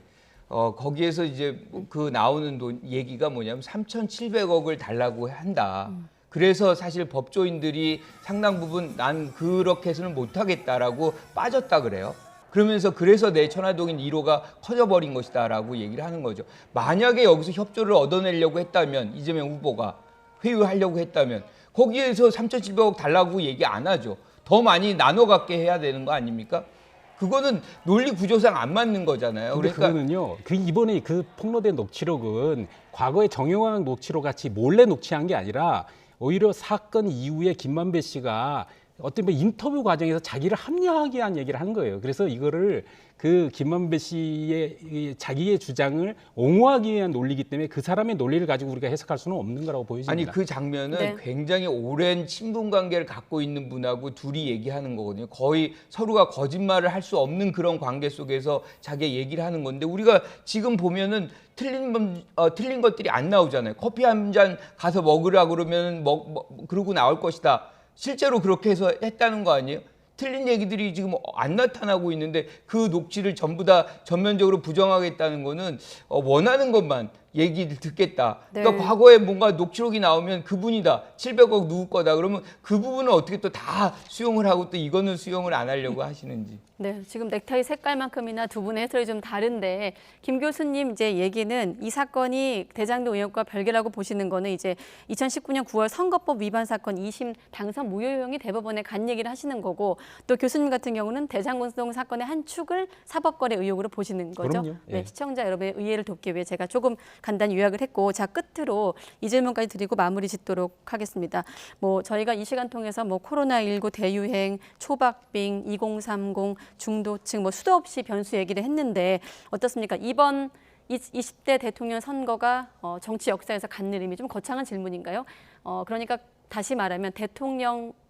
거기에서 이제 그 나오는 얘기가 뭐냐면 3,700억을 달라고 한다. 그래서 사실 법조인들이 상당 부분 난 그렇게 해서는 못하겠다라고 빠졌다 그래요. 그러면서 그래서 내 천화동인 1호가 커져버린 것이다라고 얘기를 하는 거죠. 만약에 여기서 협조를 얻어내려고 했다면 이재명 후보가 회유하려고 했다면 거기에서 3,700억 달라고 얘기 안 하죠. 더 많이 나눠 갖게 해야 되는 거 아닙니까? 그거는 논리 구조상 안 맞는 거잖아요. 근데 그러니까 그거는요. 그 이번에 그 폭로된 녹취록은 과거에 정영학 녹취록 같이 몰래 녹취한 게 아니라 오히려 사건 이후에 김만배 씨가 어떤 인터뷰 과정에서 자기를 합리화하기 위한 얘기를 한 거예요. 그래서 이거를 그 김만배 씨의 자기의 주장을 옹호하기 위한 논리이기 때문에 그 사람의 논리를 가지고 우리가 해석할 수는 없는 거라고 보여집니다. 아니 그 장면은 네. 굉장히 오랜 친분 관계를 갖고 있는 분하고 둘이 얘기하는 거거든요. 거의 서로가 거짓말을 할 수 없는 그런 관계 속에서 자기 얘기를 하는 건데 우리가 지금 보면은 틀린 것들이 안 나오잖아요. 커피 한 잔 가서 먹으라 그러면 그러고 나올 것이다. 실제로 그렇게 해서 했다는 거 아니에요? 틀린 얘기들이 지금 안 나타나고 있는데 그 녹취를 전부 다 전면적으로 부정하겠다는 거는 원하는 것만 얘기를 듣겠다. 네. 그러니까 과거에 뭔가 녹취록이 나오면 그분이다. 700억 누구 거다. 그러면 그 부분은 어떻게 또 다 수용을 하고 또 이거는 수용을 안 하려고 하시는지. 네, 지금 넥타이 색깔만큼이나 두 분의 해설이 좀 다른데 김 교수님 이제 얘기는 이 사건이 대장동 의혹과 별개라고 보시는 거는 이제 2019년 9월 선거법 위반 사건 2심 당선 무효형이 대법원에 간 얘기를 하시는 거고 또 교수님 같은 경우는 대장동 사건의 한 축을 사법거래 의혹으로 보시는 거죠. 그럼요. 네, 예. 시청자 여러분의 이해를 돕기 위해 제가 조금 간단히 요약을 했고 자 끝으로 이 질문까지 드리고 마무리 짓도록 하겠습니다. 뭐 저희가 이 시간 통해서 뭐 코로나19 대유행, 초박빙, 2030 중도층 뭐 수도 없이 변수 얘기를 했는데 어떻습니까? 이번 20대 대통령 선거가 정치 역사에서 갖는 의미 좀 거창한 질문인가요? 그러니까 다시 말하면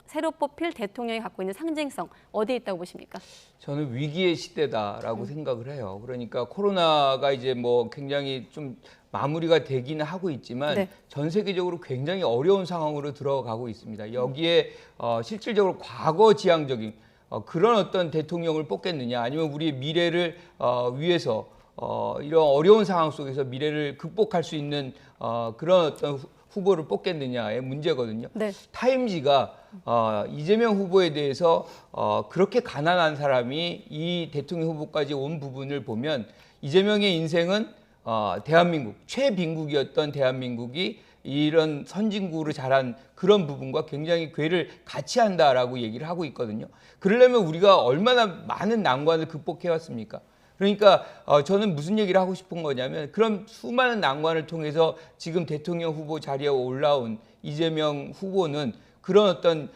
새로 뽑힐 대통령이 갖고 있는 상징성 어디에 있다고 보십니까? 저는 위기의 시대다라고 생각을 해요. 그러니까 코로나가 이제 뭐 굉장히 좀 마무리가 되기는 하고 있지만 네. 전 세계적으로 굉장히 어려운 상황으로 들어가고 있습니다. 여기에 실질적으로 과거지향적인 그런 어떤 대통령을 뽑겠느냐 아니면 우리의 미래를 위해서 이런 어려운 상황 속에서 미래를 극복할 수 있는 그런 어떤 후보를 뽑겠느냐의 문제거든요. 네. 타임지가 이재명 후보에 대해서 그렇게 가난한 사람이 이 대통령 후보까지 온 부분을 보면 이재명의 인생은 대한민국, 최빈국이었던 대한민국이 이런 선진국으로 자란 그런 부분과 굉장히 궤를 같이 한다라고 얘기를 하고 있거든요. 그러려면 우리가 얼마나 많은 난관을 극복해왔습니까? 그러니까 저는 무슨 얘기를 하고 싶은 거냐면 그런 수많은 난관을 통해서 지금 대통령 후보 자리에 올라온 이재명 후보는 그런 어떤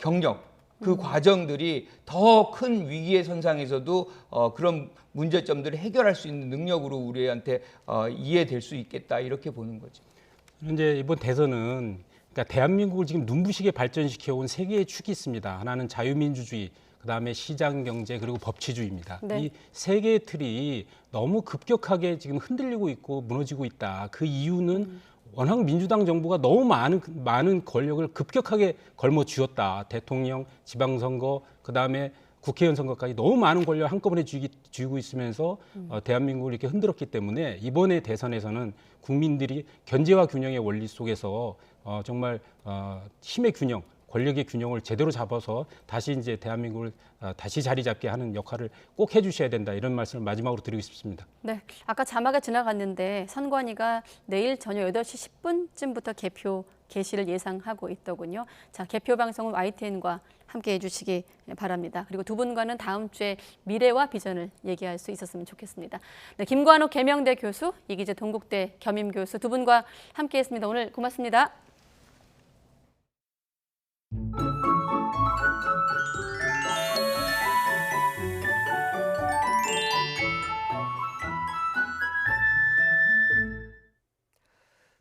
경력, 그 과정들이 더 큰 위기의 선상에서도 그런 문제점들을 해결할 수 있는 능력으로 우리한테 이해될 수 있겠다 이렇게 보는 거죠. 이제 이번 대선은 그러니까 대한민국을 지금 눈부시게 발전시켜온 세 개의 축이 있습니다. 하나는 자유민주주의, 그다음에 시장경제, 그리고 법치주의입니다. 네. 이 세 개의 틀이 너무 급격하게 지금 흔들리고 있고 무너지고 있다. 그 이유는 워낙 민주당 정부가 너무 많은 권력을 급격하게 걸머 쥐었다. 대통령, 지방선거, 그다음에 국회의원 선거까지 너무 많은 권력을 한꺼번에 쥐고 있으면서 대한민국을 이렇게 흔들었기 때문에 이번에 대선에서는 국민들이 견제와 균형의 원리 속에서 정말 힘의 균형, 권력의 균형을 제대로 잡아서 다시 이제 대한민국을 다시 자리 잡게 하는 역할을 꼭 해주셔야 된다, 이런 말씀을 마지막으로 드리고 싶습니다. 네, 아까 자막에 지나갔는데 선관위가 내일 저녁 8시 10분쯤부터 개표 개시를 예상하고 있더군요. 자, 개표 방송은 YTN과 함께 해주시기 바랍니다. 그리고 두 분과는 다음 주에 미래와 비전을 얘기할 수 있었으면 좋겠습니다. 네, 김관욱 계명대 교수, 이기재 동국대 겸임 교수 두 분과 함께했습니다. 오늘 고맙습니다.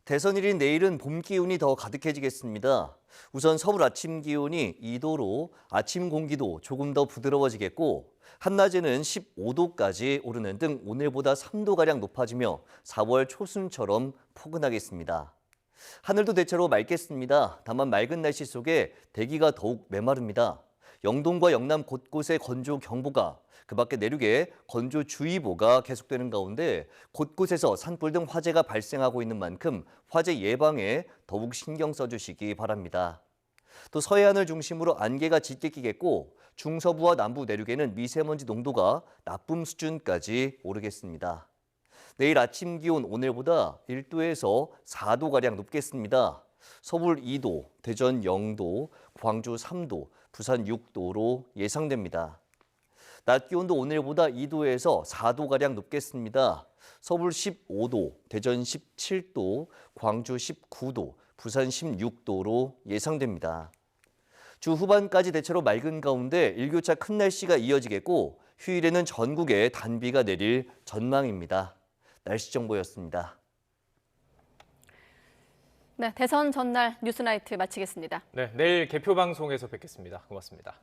대선일인 내일은 봄 기운이 더 가득해지겠습니다. 우선 서울 아침 기온이 2도로 아침 공기도 조금 더 부드러워지겠고 한낮에는 15도까지 오르는 등 오늘보다 3도가량 높아지며 4월 초순처럼 포근하겠습니다. 하늘도 대체로 맑겠습니다. 다만 맑은 날씨 속에 대기가 더욱 메마릅니다. 영동과 영남 곳곳에 건조경보가, 그 밖에 내륙에 건조주의보가 계속되는 가운데 곳곳에서 산불 등 화재가 발생하고 있는 만큼 화재 예방에 더욱 신경 써주시기 바랍니다. 또 서해안을 중심으로 안개가 짙게 끼겠고 중서부와 남부 내륙에는 미세먼지 농도가 나쁨 수준까지 오르겠습니다. 내일 아침 기온 오늘보다 1도에서 4도가량 높겠습니다. 서울 2도, 대전 0도, 광주 3도, 부산 6도로 예상됩니다. 낮 기온도 오늘보다 2도에서 4도가량 높겠습니다. 서울 15도, 대전 17도, 광주 19도, 부산 16도로 예상됩니다. 주 후반까지 대체로 맑은 가운데 일교차 큰 날씨가 이어지겠고 휴일에는 전국에 단비가 내릴 전망입니다. 날씨 정보였습니다. 네, 대선 전날 뉴스나이트 마치겠습니다. 네, 내일 개표 방송에서 뵙겠습니다. 고맙습니다.